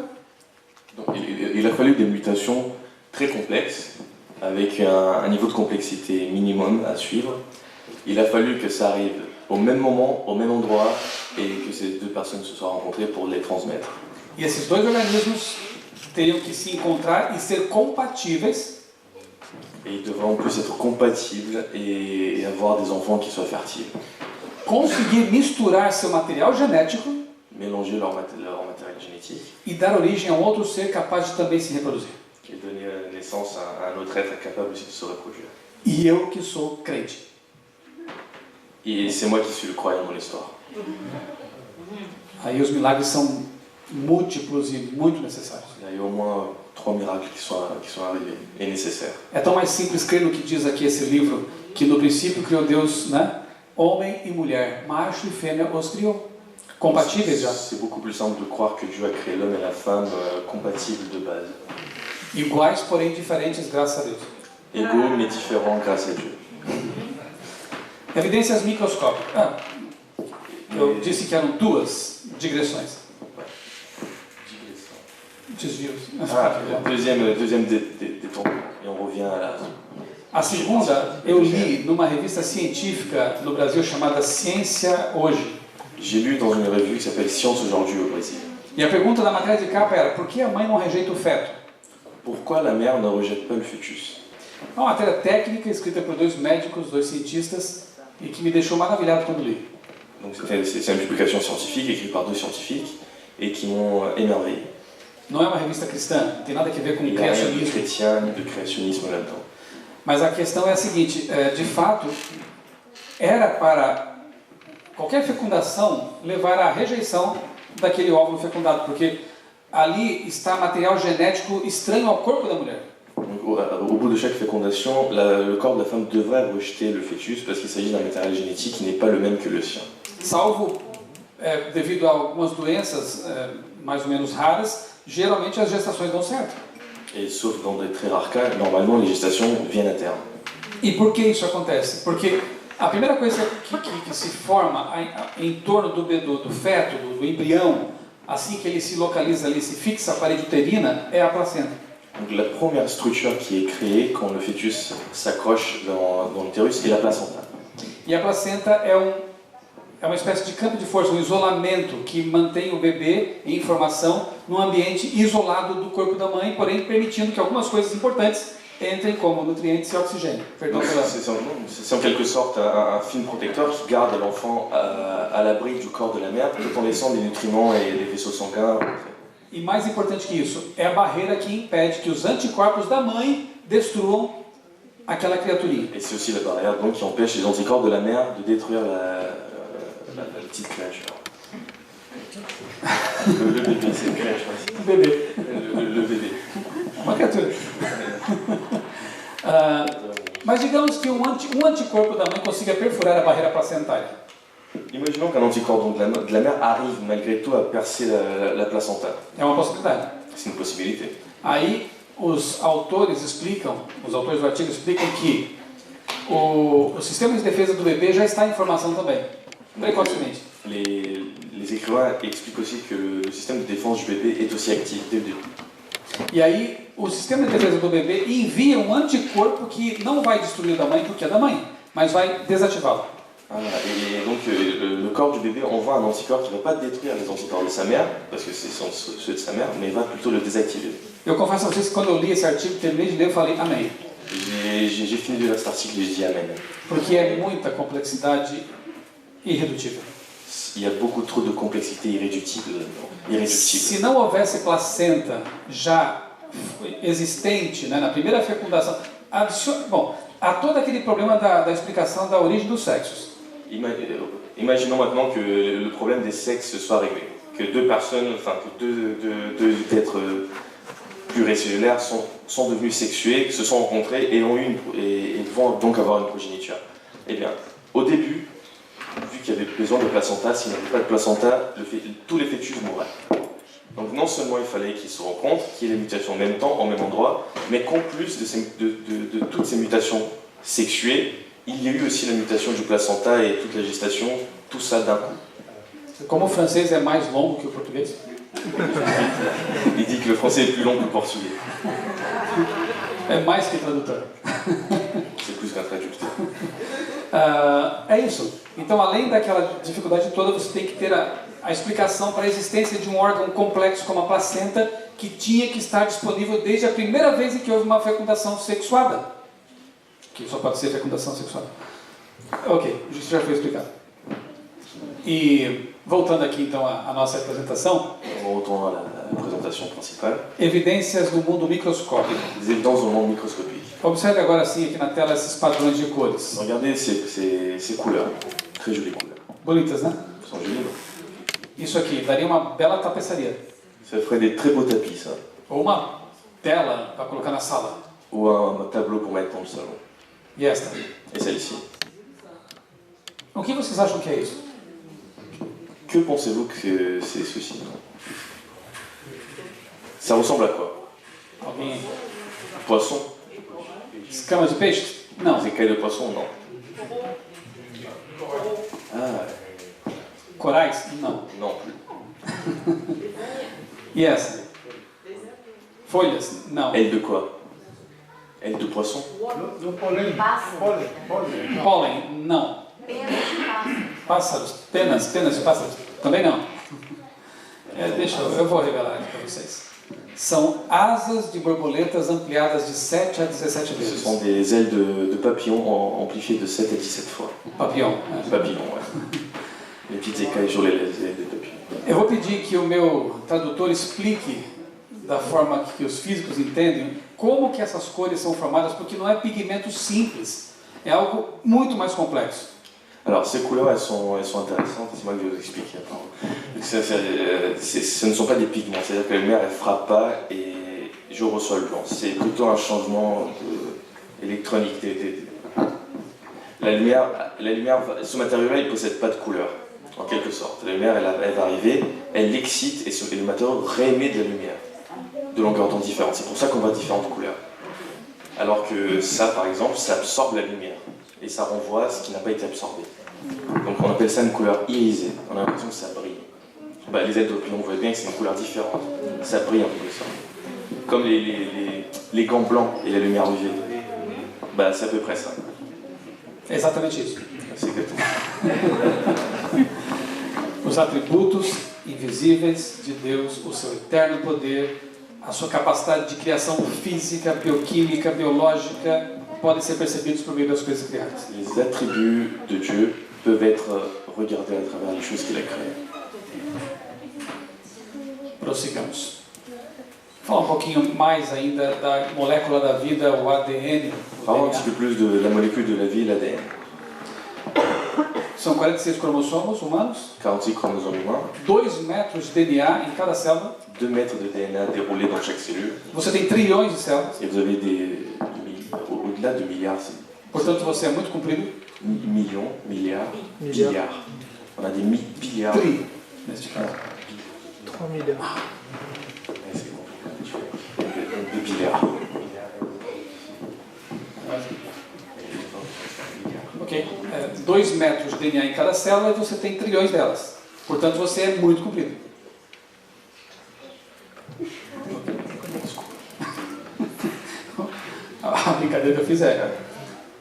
Donc, il a fallu des mutations très complexes, avec un niveau de complexité minimum à suivre. Il a fallu que ça arrive au même moment, au même endroit, et que ces 2 personnes se soient rencontrées pour les transmettre. E esses 2 organismos teriam que se encontrar e ser compatíveis. Et ils devraient en plus être compatibles et avoir des enfants qui soient fertiles. Conseguir misturar seu material genético, mélanger leur matériel génétique e dar origem a um outro ser capaz de também se reproduzir. Et donner naissance à un autre être capable aussi de se reproduire. E eu que sou crente. Et c'est moi qui suis le croyant dans l'histoire. Aí os milagres são múltiplos e muito necessários. Il y a eu au moins 3 miracles qui sont arrivés et nécessaires. É tão mais simples crer no que diz aqui esse livro, que no princípio criou Deus, né? Homem e mulher, macho e fêmea os criou. Compatíveis já. C'est beaucoup plus simple de croire que Dieu a créé l'homme et la femme compatibles de base. Iguais, porém diferentes, graças a Deus. Égaux mais différents grâce à Dieu. Evidências microscópicas. Eu disse que eram 2 digressões. Desvios. Deuxième détour. Et on revient à la... A segunda, eu li numa revista científica no Brasil chamada Ciência Hoje. J'ai lu dans une revue qui s'appelle Science Aujourd'hui au Brésil. E a pergunta da matéria de capa era: por que a mãe não rejeita o feto? Pourquoi la mère ne rejette pas le fœtus? É uma matéria técnica escrita por 2 médicos, 2 cientistas, e que me deixou maravilhado quando li. Donc c'est une publication scientifique écrite par 2 scientifiques et qui m'ont émerveillé. Não é uma revista cristã, não tem nada a ver com Il n'y a rien de criacionismo. chrétien ni de créationnisme là-dedans. Mas a questão é a seguinte: de fato, era para qualquer fecundação levar à rejeição daquele óvulo fecundado, porque ali está material genético estranho ao corpo da mulher. Donc, au bout de chaque fécondation, le corps de la femme devrait rejeter le fœtus parce qu'il s'agit d'un matériel génétique qui n'est pas le même que le sien. Salvo devido a algumas doenças mais ou menos raras, geralmente as gestações dão certo. Et sauf dans des très rares cas, normalement les gestations viennent à terme. E por que isso acontece? Porque a primeira coisa que se forma em torno do feto, do embrião, assim que ele se localiza ali, se fixa a parede uterina, é a placenta. Donc la première structure qui est créée quand le fœtus s'accroche dans l'utérus est la placenta. E a placenta é uma espécie de campo de força, um isolamento que mantém o bebê em formação num ambiente isolado do corpo da mãe, porém permitindo que algumas coisas importantes entrem como nutrientes e oxigênio. Perdão pela... C'est en quelque sorte un film protecteur qui garde l'enfant à l'abri du corps de la mère tout en laissant des nutriments et des vaisseaux sanguins. E mais importante que isso, é a barreira que impede que os anticorpos da mãe destruam aquela criaturinha. Et c'est aussi la barrière donc, qui empêche les anticorps de la mère de détruire la petite créature. Le bébé, c'est une créature. O bebê. Le bébé. Uma criatura. Mas digamos que um anticorpo da mãe consiga perfurar a barreira placentária. Imaginons qu'un anticorps donc, de la mère arrive malgré tout à percer la placenta. É uma possibilidade. C'est une possibilité. Aí os autores do artigo explicam que o sistema de defesa do bebê já está em formação também, precocemente. Les écrivains expliquent aussi que le système de défense du bébé est aussi actif dès le début. E aí o sistema de defesa do bebê envia um anticorpo que não vai destruir o da mãe porque é da mãe, mas vai desativá-lo. Et donc le corps du bébé envoie un anticorps qui ne va pas détruire les anticorps de sa mère, parce que ce sont ceux de sa mère, mais va plutôt le désactiver. Eu confesso a vocês que quando eu li esse artigo, terminei de ler, eu falei amém. J'ai fini de lire cet article et je dis amen. Porque é muita complexidade irredutível. Il y a beaucoup trop de complexité irréductible. Se não houvesse placenta já existente, né, na primeira fecundação, há todo aquele problema da explicação da origem dos sexos. Imaginons maintenant que le problème des sexes soit réglé, que deux personnes, enfin que deux êtres pluricellulaires sont devenus sexués, se sont rencontrés et vont donc avoir une progéniture. Eh bien, au début, vu qu'il y avait besoin de placenta, s'il n'y avait pas de placenta, tous les fœtus mourraient. Donc non seulement il fallait qu'ils se rencontrent, qu'il y ait les mutations en même temps, au même endroit, mais qu'en plus de toutes ces mutations sexuées, il y a eu aussi la mutation du placenta et toute la gestation, tout ça d'un coup. Como o francês é mais longo que o português? Il dit que le français est plus long que le portugais. É mais que tradutor. C'est plus qu'un traducteur. É isso. Então, além daquela dificuldade toda, você tem que ter a explicação para a existência de um órgão complexo como a placenta, que tinha que estar disponível desde a primeira vez em que houve uma fecundação sexuada. Que só pode ser fecundação sexuada. Ok, isso já foi explicado. E voltando aqui então à nossa apresentação. Retournons à la présentation principale. Evidências do mundo microscópico. Des évidences do mundo microscopique. Observe agora sim aqui na tela esses padrões de cores. Regardez ces couleurs, très jolies couleurs. Bonitas, né? Sont jolies. Isso aqui daria uma bela tapeçaria. Ça ferait des très beaux tapis, ça. Ou uma tela para colocar na sala. Ou un tableau pour mettre dans le salon. E esta? Et celle-ci. O que vocês acham que é isso? Que pensez-vous que c'est ceci? Ça ressemble à quoi? Alguém? Poisson? Escamas de peixe? Não. Des écailles de poisson? Non. Ah. Corais? Não. Non plus. E essa? Folhas? Não. Aile de quoi? Aile de poisson? Do pólen. Pólen? Não. Pássaros? Penas de pássaros? Também não. Eu vou revelar aqui para vocês. São asas de borboletas ampliadas de 7 a 17 vezes. Ce sont des ailes de papillon amplifiées de 7 à 17 fois. Papillon. Papillon, ouais. Les petites écailles sur les ailes de papillon. Eu vou pedir que o meu tradutor explique da forma que os físicos entendem como que essas cores são formadas, porque não é pigmento simples, é algo muito mais complexo. Alors, ces couleurs, elles sont intéressantes, c'est moi qui vais vous expliquer. Ce ne sont pas des pigments, c'est-à-dire que la lumière, elle ne frappe pas et je reçois le blanc. C'est plutôt un changement électronique. La lumière, ce matériau-là, il ne possède pas de couleur, en quelque sorte. La lumière, elle va arriver, elle l'excite et le matériau réémet de la lumière, de longueur d'onde différente. C'est pour ça qu'on voit différentes couleurs. Alors que ça, par exemple, ça absorbe la lumière et ça renvoie ce qui n'a pas été absorbé. Donc on appelle ça une couleur irisée. On a l'impression que ça brille. Les aides d'opinion, vous voyez bien que c'est une couleur différente. Ça brille en quelque sorte. Comme les gants blancs et la lumière UV. C'est à peu près ça. É exatamente isso. C'est exactement. Os atributos invisíveis de Deus, o seu eterno poder, a sua capacidade de criação física, bioquímica, biológica, podem ser percebidos por meio das coisas criadas. Les attributs de Dieu peuvent être regardés à travers les choses qu'il a créées. Prossigamos. Fala um pouquinho mais ainda da molécula da vida, o ADN. Parlons un petit peu plus de la molécule de la vie, l'ADN. São 46 cromossomos humanos, 46 chromosomes humains, 2 metros de DNA em cada célula. 2 mètres de DNA déroulés dans chaque cellule. Você tem trilhões de células, Et vous avez au-delà de milliards, portanto você é muito comprido. millions, milliards. On a des milliards. Tri, neste caso. 3 milliards. Ouais, c'est compliqué. 2 milliards. Ok? 2 metros de DNA em cada célula e você tem trilhões delas. Portanto, você é muito comprido. A brincadeira que eu fiz é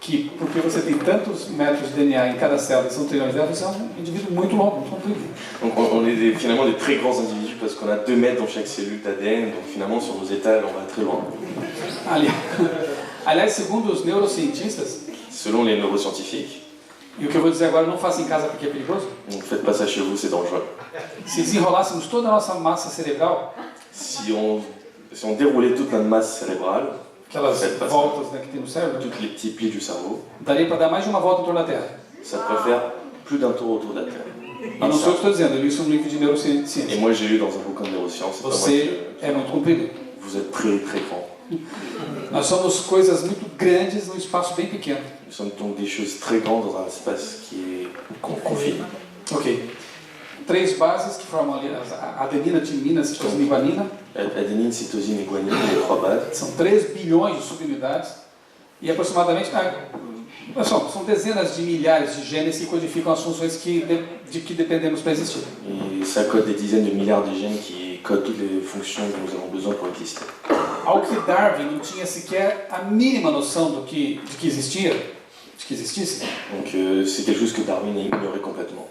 que, porque você tem tantos metros de DNA em cada célula e são trilhões delas, você é um indivíduo muito longo, muito comprido. Donc on est finalement des très grands individus parce qu'on a 2 mètres dans chaque cellule d'ADN, donc finalement sur nos étals on va très loin. Aliás, segundo os neurocientistas, Selon les neuroscientifiques, e o que eu vou dizer agora não faça em casa porque é perigoso, ne faites pas ça chez vous, c'est dangereux. se desenrolássemos toda a nossa massa cerebral, Si on déroulait toute notre masse cérébrale, aquelas Faites pas ça. voltas, né, que tem no cérebro, tous les petits plis du cerveau, daria para dar mais de uma volta em torno da Terra. ça pourrait faire plus d'un tour autour de la Terre. E não sou eu que estou dizendo, eu li isso num livro de Et neurociência. moi j'ai lu dans un bouquin de neurosciences, c'est pas moi Você é muito comprido. vous êtes très très grand. Nós somos coisas muito grandes num espaço bem pequeno. Nous sommes donc des choses très grandes dans un espace qui est confiné. Ok. 3 bases que formam ali a adenina, timina, citosina e guanina. Adénine, cytosine et guanine, les 3 bases. São 3 bilhões de subunidades. E aproximadamente, são dezenas de milhares de genes que codificam as funções de que dependemos para existir. Et ça code des dizaines de milliards de gènes qui codent toutes les fonctions dont nous avons besoin pour exister. Ao que Darwin não tinha sequer a mínima noção de que existisse, Donc c'est quelque chose que Darwin a ignoré complètement.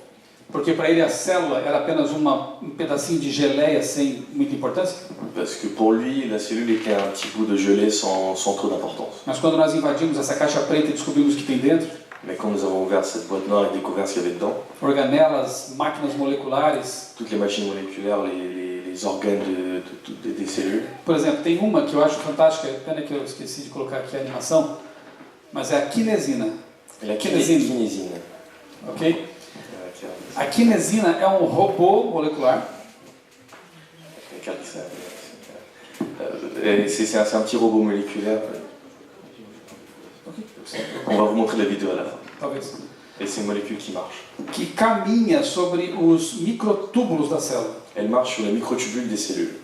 porque para ele a célula era apenas um pedacinho de geleia sem muita importância. Parce que pour lui, la cellule était un petit bout de gelée sans trop d'importance. Mas quando nós invadimos essa caixa preta e descobrimos o que tem dentro, Mais quand nous avons ouvert cette boîte noire et découvert ce qu'il y avait dedans, organelas, máquinas moleculares, toutes les machines moléculaires, les organes des cellules, por exemplo, tem uma que eu acho fantástica, pena que eu esqueci de colocar aqui a animação, mas é a kinesina, et la Kinesine. kinesine. ok? A kinesina é um robô molecular C'est un petit robot moléculaire. On va vous montrer la vidéo à la fin. talvez, Et c'est une molécule qui marche. que caminha sobre os microtúbulos da célula, Elle marche sur les microtubules des cellules,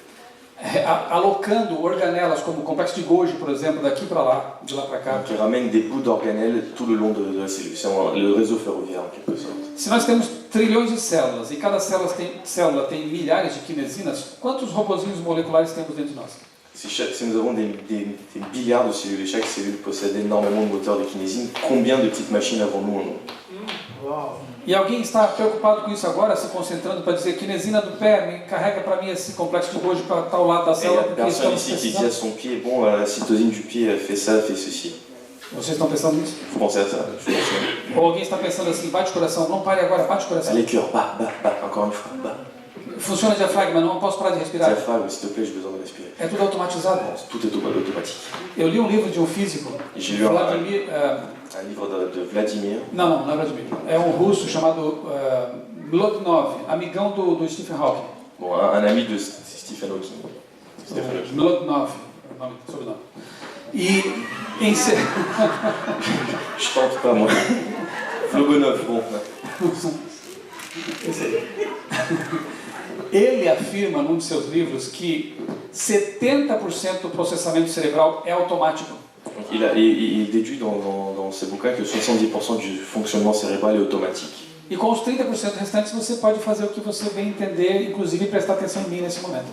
alocando organelas como o complexo de Golgi, por exemplo, daqui para lá, de lá para cá. qui ramène des bouts d'organelles tout le long de la cellule. C'est le réseau ferroviaire en quelque sorte. Se nós temos trilhões de células e cada célula tem milhares de kinesinas, quantos robozinhos moleculares temos dentro de nós? Si nous avons des milliards de cellules et chaque cellule possède énormément de moteurs de kinésine, combien de petites machines avons-nous en nous? E alguém está preocupado com isso agora, se concentrando para dizer kinesina do pé, me carrega para mim esse complexo de Golgi para tal lado da Et il y célula, a porque personne estamos ici qui dit à precisando. son pied, bon, la cytosine du pied elle fait ça, fait ceci. Vocês estão pensando nisso? Vous pensez à ça? Je pense. Ou alguém está pensando assim, bate o coração, não pare agora, bate o coração. Allez, cœur, bah, encore une fois, bah. Funciona diafragma, não posso parar de respirar. Diaphragme, s'il te plaît, j'ai besoin de respirer. É tudo automatizado. Tout est automatique. Eu li um livro de um físico, J'ai lu Vladimir, un livre de Vladimir. não é Vladimir. É um russo chamado Mlodinov, amigão do Stephen Hawking. Bon, un ami de Stephen Hawking. Mlodinov, é o nome, sobrenome. E em Je tente pas, moi. Flogonov, bon. Ele afirma num de seus livros que 70% do processamento cerebral é automático. Donc, il déduit dans ses bouquins que 70% du fonctionnement cérébral est automatique. E com os 30% restantes você pode fazer o que você bem entender, inclusive prestar atenção em mim nesse momento.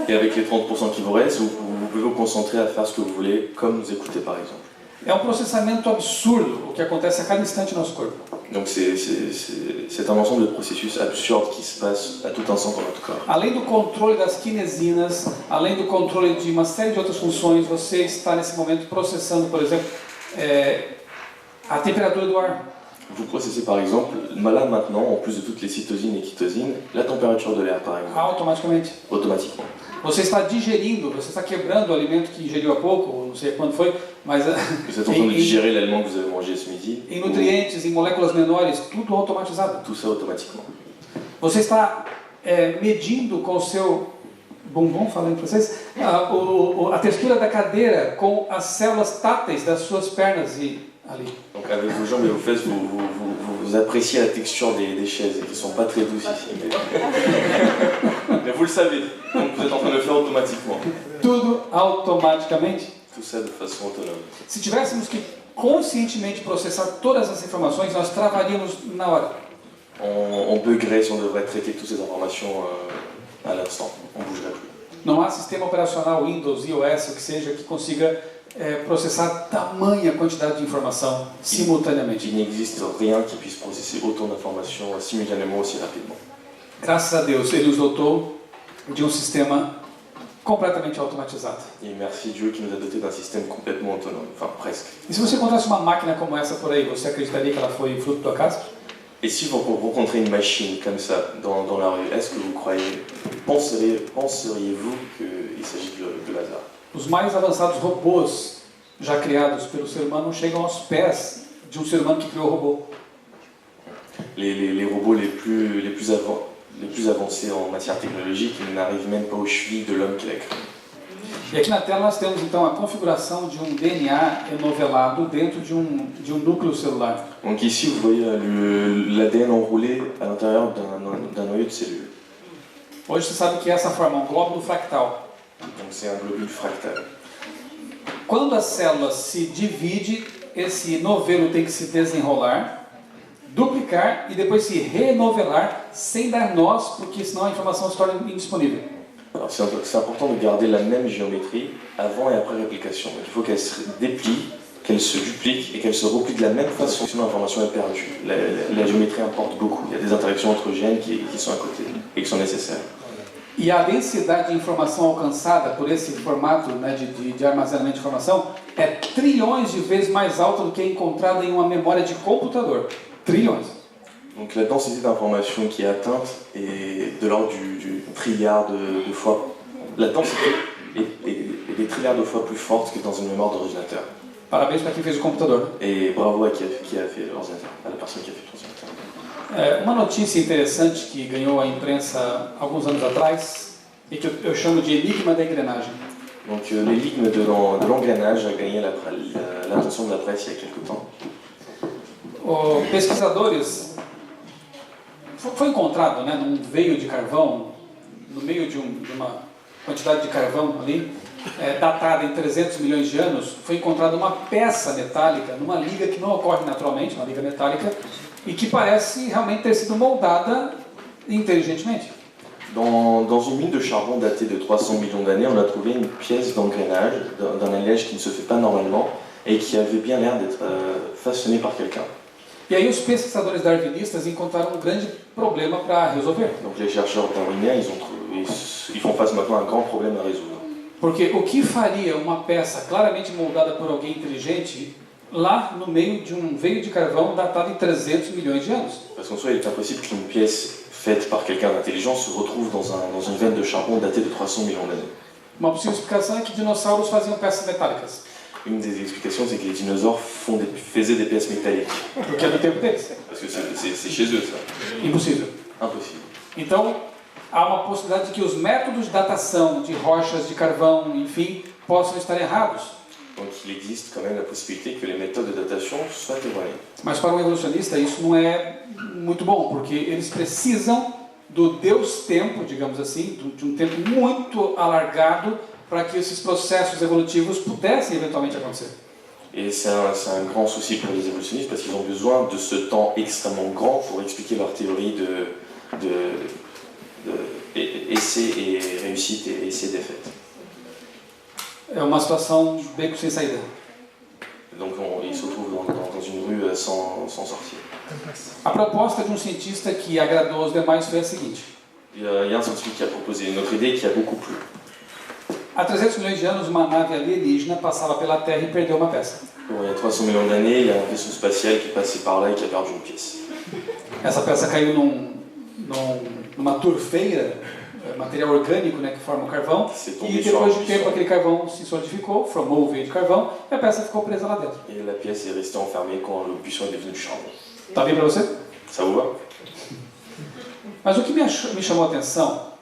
Et avec les 30% qui vous restent, vous pouvez vous concentrer à faire ce que vous voulez, comme nous écouter par exemple. É um processamento absurdo o que acontece a cada instante no nosso corpo. Donc c'est un ensemble de processus absurdes qui se passent à tout instant dans notre corps. Além do controle das kinesinas, além do controle de uma série de outras funções, você está nesse momento processando, por exemplo, a temperatura do ar. Vous processez par exemple, là maintenant, en plus de toutes les cytosines et chitosines, la température de l'air par exemple. Automaticamente. Automatiquement. Você está digerindo, você está quebrando o alimento que ingeriu há pouco, não sei quando foi, mas Vous êtes en train de digérer l'aliment que vous avez mangé ce midi. em nutrientes, em moléculas menores, tudo automatizado. Tout ça automatiquement. Você está medindo com o seu bumbum, falando para vocês, a textura da cadeira com as células táteis das suas pernas e ali. Donc avec vos jambes et vos fesses, vous appréciez la texture des chaises, qui ne sont pas très douces ici. Mais vous le savez, donc vous êtes en train de le faire automatiquement. Tudo automaticamente. Tout ça de façon autonome. Se tivéssemos que conscientemente processar todas as informações, nós travaríamos na hora. On buggerait si on devrait traiter toutes ces informations à l'instant. On ne bougerait plus. Não há sistema operacional Windows, iOS, o que seja, que consiga processar tamanha quantidade de informação simultaneamente. Il n'existe rien qui puisse processer autant d'informations simultanément aussi rapidement. Graças a Deus, Ele nos dotou de um sistema completamente automatizado. Et merci Dieu qui nous a dotés d'un système complètement autonome, enfin presque. E se você encontrasse uma máquina como essa por aí, você acreditaria que ela foi fruto do acaso? Et si vous rencontrez une machine comme ça dans la rue, est-ce que vous penseriez-vous qu'il s'agit de hasard? Os mais avançados robôs já criados pelo ser humano não chegam aos pés de um ser humano que criou o robô. Les robots les plus avancés en matière technologique n'arrivent même pas aux chevilles de l'homme qui l'a créé. E aqui na tela nós temos então a configuração de um DNA enovelado dentro de um núcleo celular. Donc ici vous voyez l'ADN enroulé à l'intérieur d'un noyau de cellules. Hoje você sabe que essa forma é um glóbulo fractal. Donc c'est un globule fractal. Quando a célula se divide, esse novelo tem que se desenrolar, duplicar e depois se renovelar sem dar nós, porque senão a informação se torna indisponível. Alors c'est important de garder la même géométrie avant et après réplication. Donc il faut qu'elle se déplie, qu'elle se duplique et qu'elle se replie de la même façon, sinon l'information est perdue. La géométrie importe beaucoup. Il y a des interactions entre gènes qui sont à côté et qui sont nécessaires. E a densidade de informação alcançada por esse formato, né, de armazenamento de informação é trilhões de vezes mais alta do que é encontrada em uma memória de computador. Trilhões. Donc la densité d'information qui est atteinte est de l'ordre du trilliard de fois. La densité est des trilliards de fois plus forte que dans une mémoire d'ordinateur. Parabéns para quem fez o computador. Et bravo à qui a fait l'ordinateur, à la personne qui a fait l'ordinateur. Uma notícia interessante que ganhou a imprensa alguns anos atrás e que eu chamo de enigma da engrenagem. Donc l'énigme de l'engrenage a gagné l'attention de la presse il y a quelque temps. Os pesquisadores foi encontrado, né, num veio de carvão, no meio de uma quantidade de carvão ali, datada em 300 milhões de anos, foi encontrada uma peça metálica numa liga que não ocorre naturalmente, uma liga metálica, e que parece realmente ter sido moldada inteligentemente. Dans une mine de charbon datée de 300 millions d'années, on a trouvé une pièce d'engrenage, d'un alliage qui ne se fait pas normalement et qui avait bien l'air d'être façonné par quelqu'un. E aí os pesquisadores darwinistas encontraram um grande problema para resolver. Donc les chercheurs darwiniens, ils font face maintenant à un grand problème à résoudre. Porque o que faria uma peça claramente moldada por alguém inteligente lá no meio de um veio de carvão datado em 300 milhões de anos? Parce qu'en soi, il est impossible qu'une pièce faite par quelqu'un d'intelligent se retrouve dans une veine de charbon datée de 300 millions d'années. Uma possível explicação é que dinossauros faziam peças metálicas, Une des explications, c'est que les dinosaures faisaient des pièces métalliques. porque é do tempo deles. Parce que c'est chez eux, ça. Impossível. Impossible. Então, há uma possibilidade de que os métodos de datação de rochas, de carvão, enfim, possam estar errados. Donc il existe quand même la possibilité que les méthodes de datation soient erronées. Mas para um evolucionista isso não é muito bom, porque eles precisam do Deus tempo, digamos assim, de um tempo muito alargado para que esses processos evolutivos pudessem eventualmente acontecer. Et c'est un grand souci pour les évolutionnistes parce qu'ils ont besoin de ce temps extrêmement grand pour expliquer leur théorie de essai et réussite et essai défaite. É uma situação beco sem saída. Donc ils se retrouvent dans une rue sans sortir. A proposta de um cientista que agradou aos demais foi a seguinte: Il y a un scientifique qui a proposé une autre idée qui a beaucoup plu. há 300 milhões de anos, uma nave alienígena passava pela Terra e perdeu uma peça. Bon, il y a 300 millions d'années, il y a un vaisseau spatial qui est passé par là et qui a perdu une pièce. Essa peça caiu numa turfeira, material orgânico, né, que forma o carvão, e depois de tempo aquele carvão se solidificou, formou o veio de carvão, e a peça ficou presa lá dentro. Et la pièce est restée enfermée quand le buisson est devenu du charbon. Tá bem para você? Ça vous va? Mas o que me chamou a atenção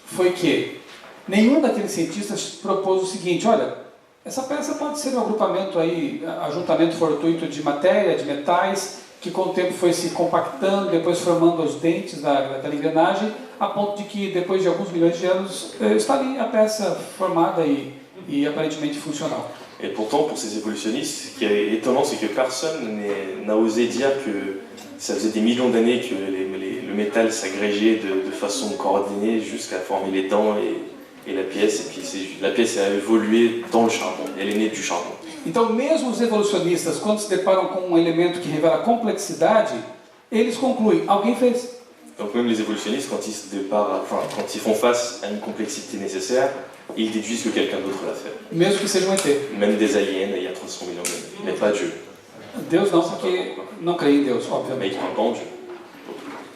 foi que nenhum daqueles cientistas propôs o seguinte: olha, essa peça pode ser um agrupamento aí, ajuntamento fortuito de matéria, de metais, que com o tempo foi se compactando, depois formando os dentes daquela engrenagem, a ponto de que depois de alguns milhões de anos está ali a peça formada e aparentemente funcional. Et pourtant, pour ces évolutionnistes, ce qui est étonnant, c'est que personne n'a osé dire que ça faisait des millions d'années que le métal s'agrégeait de façon coordonnée jusqu'à former les dents et la pièce. Et puis la pièce a évolué dans le charbon, elle est née du charbon. Então, mesmo os evolucionistas, quando se deparam com um elemento que revela complexidade, eles concluem: alguém fez. Donc même les évolutionnistes, quand ils font face à une complexité nécessaire, ils déduisent que quelqu'un d'autre l'a fait. Mesmo que seja um ET. Même des aliens il y a 300 millions d'années, mais pas Dieu. Deus não, porque não creio em Deus, Mais obviamente. ils croient pas en Dieu,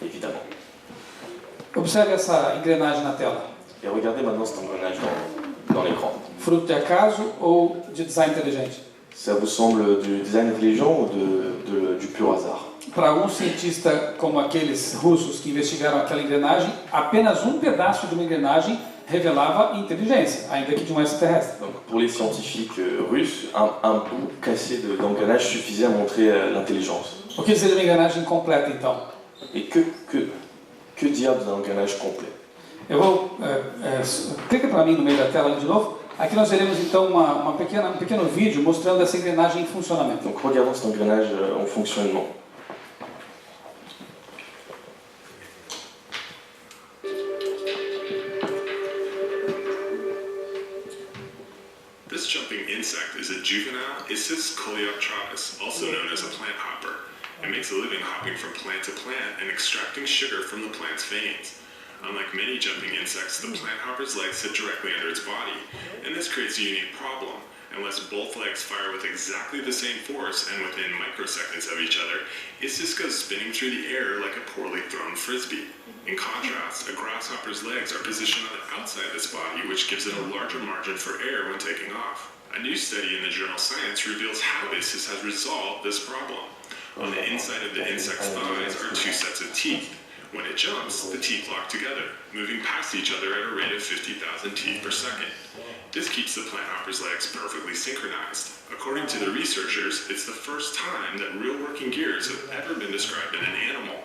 évidemment. Observe essa engrenagem na tela. Et regardez maintenant cet engrenage dans l'écran. Fruto de acaso ou de design inteligente? Ça vous semble du design intelligent ou du pur hasard? Para alguns cientistas como aqueles russos que investigaram aquela engrenagem, apenas um pedaço de uma engrenagem revelava inteligência, ainda que de um extraterrestre. Donc pour les scientifiques russes, un bout cassé d'engrenage suffisait à montrer l'intelligence. O que dizer de uma engrenagem completa, então? Et que dire d'un engrenage complet? Eu vou... clica para mim no meio da tela ali de novo. Aqui nós veremos então um pequeno vídeo mostrando essa engrenagem em funcionamento. Donc regardons cet engrenage en fonctionnement. This jumping insect is a juvenile Issus coleoptratus, also known as a plant hopper. It makes a living hopping from plant to plant and extracting sugar from the plant's veins. Unlike many jumping insects, the plant hopper's legs sit directly under its body, and this creates a unique problem. Unless both legs fire with exactly the same force and within microseconds of each other, Issus goes spinning through the air like a poorly thrown frisbee. In contrast, a grasshopper's legs are positioned on the outside of its body, which gives it a larger margin for air when taking off. A new study in the journal Science reveals how Issus has resolved this problem. On the inside of the insect's thighs are two sets of teeth. When it jumps, the teeth lock together, moving past each other at a rate of 50,000 teeth per second. This keeps the plant hopper's legs perfectly synchronized. According to the researchers, it's the first time that real working gears have ever been described in an animal,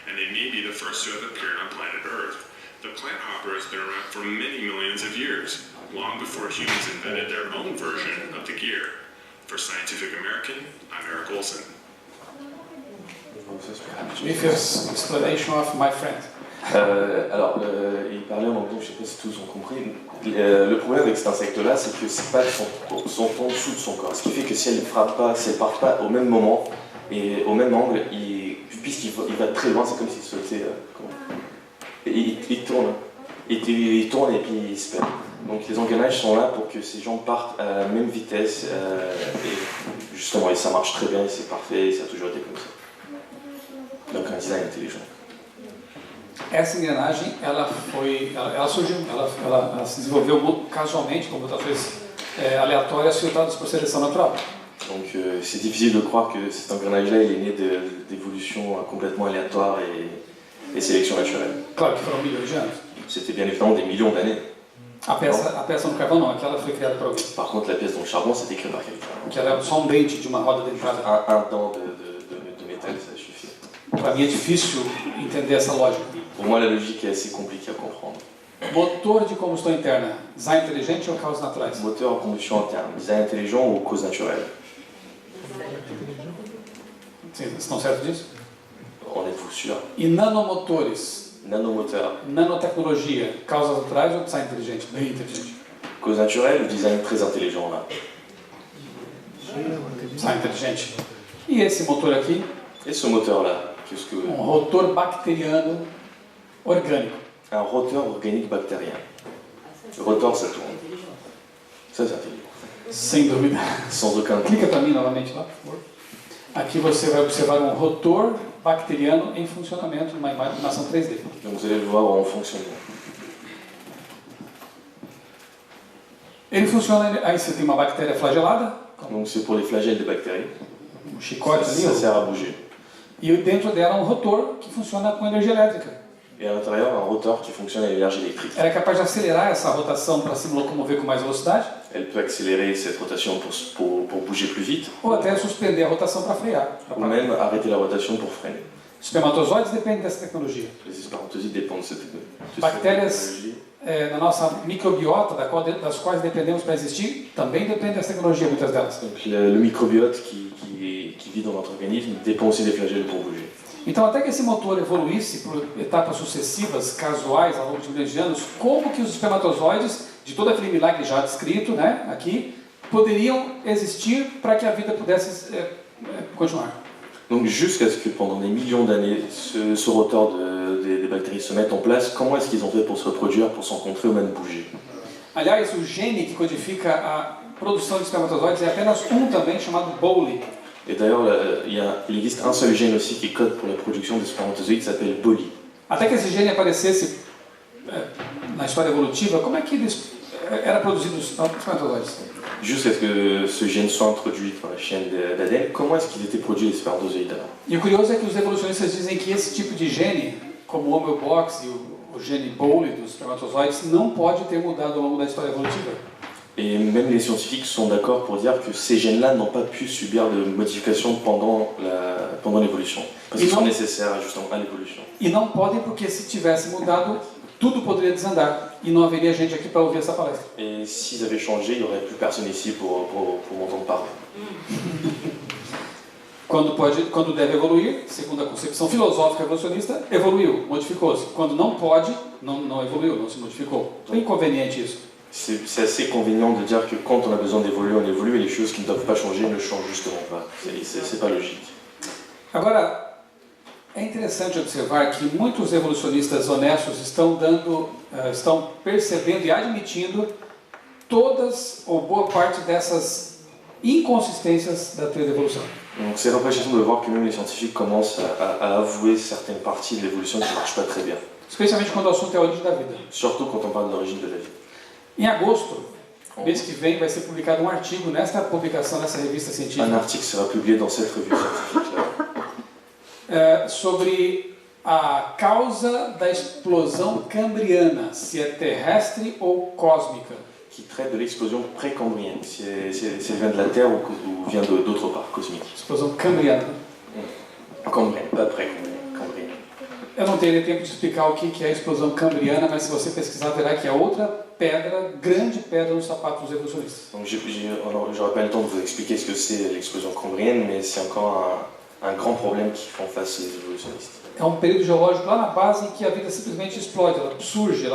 and they may be the first to have appeared on planet Earth. The plant hopper has been around for many millions of years, long before humans invented their own version of the gear. For Scientific American, I'm Eric Olson. With your explanation of my friend. Alors, il parlait en anglais, je ne sais pas si tous ont compris. Le problème avec cet insecte-là, c'est que ses pattes sont en dessous de son corps. Ce qui fait que si elle ne frappe pas, si elle ne part pas au même moment et au même angle, puisqu'il va très loin, c'est comme s'il sautait. Il tourne. Il tourne et puis il se perd. Donc les engrenages sont là pour que ces jambes partent à la même vitesse. Et justement, et ça marche très bien, et c'est parfait, et ça a toujours été comme ça. Donc un design intelligent. Essa engrenagem, ela surgiu, ela se desenvolveu casualmente, com mutações aleatórias filtradas por seleção natural. Donc c'est difficile de croire que cet engrenage-là il est né d'évolution complètement aléatoire et sélection naturelle. Claro que foram milhões de anos. C'était bien évidemment des millions d'années. A peça no carvão não, aquela foi criada por alguém. Par contre, la pièce dans le charbon, c'était créé par quelqu'un. Que ela é só um dente de uma roda dentada. Un dent de métal, ça suffit. Para mim é difícil entender essa lógica. Pour moi, la logique est assez compliquée à comprendre. Motor de combustão interna, design inteligente ou causas naturais? Moteur à combustion interne, design intelligent ou cause naturelle? Vocês estão certos disso? En êtes-vous sûr? E nanomotores, Nanomoteur, nanotecnologia, causas naturais ou design inteligente? Bem inteligente. cause naturelle ou design très intelligent là? Design inteligente. E esse motor aqui? Et ce moteur-là, qu'est-ce que... Um rotor bacteriano orgânico. Un rotor organique bactérien. Le rotor, ça tourne. Ça, c'est intelligent. Sem dúvida. Sans aucun doute. Clica para mim novamente lá, por favor. Aqui você vai observar um rotor bacteriano em funcionamento numa animação 3D. Donc vous allez le voir en fonctionnement. Ele funciona, aí você tem uma bactéria flagelada, Donc c'est pour les flagelles des bactéries. um chicote ali, Ça sert à bouger. e dentro dela um rotor que funciona com energia elétrica. Et à l'intérieur, un rotor qui fonctionne à l'énergie électrique. Ela é capaz de acelerar essa rotação para se locomover com mais velocidade, Elle peut accélérer cette rotation pour bouger plus vite, ou até suspender a rotação para frear. ou même arrêter la rotation pour freiner. Os espermatozoides dependem dessa tecnologia. Les espermatozoïdes dépendent de cette Bactérias technologie. na nossa microbiota, das quais dependemos para existir, também dependem dessa tecnologia, muitas delas. Donc le microbiote qui vit dans notre organisme dépend aussi des flagelles pour bouger. Então, até que esse motor evoluísse por etapas sucessivas, casuais, ao longo de milhões de anos, como que os espermatozoides, de todo aquele milagre já descrito, né, aqui, poderiam existir para que a vida pudesse continuar? Donc jusqu'à ce que pendant des millions d'années, ce rotor des bactéries se mette en place, comment est-ce qu'ils ont fait pour se reproduire, pour se rencontrer ou même bouger? Aliás, o gene que codifica a produção de espermatozoides é apenas um também, chamado BOLI. Et d'ailleurs, il existe un seul gène aussi qui code pour la production des spermatozoïdes, qui s'appelle BOLI. Até que esse gene aparecesse na história evolutiva, como é que era produzido os espermatozoides? Jusqu'à ce que ce gène soit introduit dans la chaîne d'ADN, comment est-ce qu'ils étaient produits les spermatozoïdes alors? E o curioso é que os evolucionistas dizem que esse tipo de gene, como o homeobox e o gene BOLI dos espermatozoides, não pode ter mudado ao longo da história evolutiva. Et même les scientifiques sont d'accord pour dire que ces gènes-là n'ont pas pu subir de modifications pendant l'évolution, parce qu'ils sont nécessaires justement à l'évolution. E não podem porque se tivesse mudado, tudo poderia desandar e não haveria gente aqui para ouvir essa palestra. Et s'ils avaient changé, il n'y aurait plus personne ici pour m'entendre parler. Quando deve evoluir, segundo a concepção filosófica evolucionista, evoluiu, modificou-se. Quando não pode, não evoluiu, não se modificou. É inconveniente isso. C'est assez convenient de dire que quand on a besoin d'évoluer, on évolue, et les choses qui ne doivent pas changer ne changent justement pas. C'est pas logique. Agora, é interessante observar que muitos evolucionistas honestos estão percebendo e admitindo todas ou boa parte dessas inconsistências da teoria da evolução. Donc c'est rafraîchissant de voir que même les scientifiques commencent à avouer certaines parties de l'évolution qui ne marchent pas très bien. Especialmente quando o assunto é a origem da vida. Surtout quand on parle de l'origine de la vie. Em agosto, mês que vem, vai ser publicado um artigo nesta publicação, nessa revista científica. Un article sera publié dans cette revue scientifique-là. Sobre a causa da explosão cambriana, se é terrestre ou cósmica. Qui traite de l'explosion précambrienne, si elle vient de la Terre ou vient d'autre part, cosmique. Explosão cambriana. Cambrienne, pas précambrienne, cambrienne. Eu não teria tempo de explicar o que é a explosão cambriana, mas se você pesquisar, verá que é outra pedra, grande pedra no sapato dos evolucionistas. Donc j'aurais pas le temps de vous expliquer ce que c'est l'explosion cambrienne, mais c'est encore un grand problème qui font face les évolutionnistes. É um período geológico lá na base em que a vida simplesmente explode, ela surge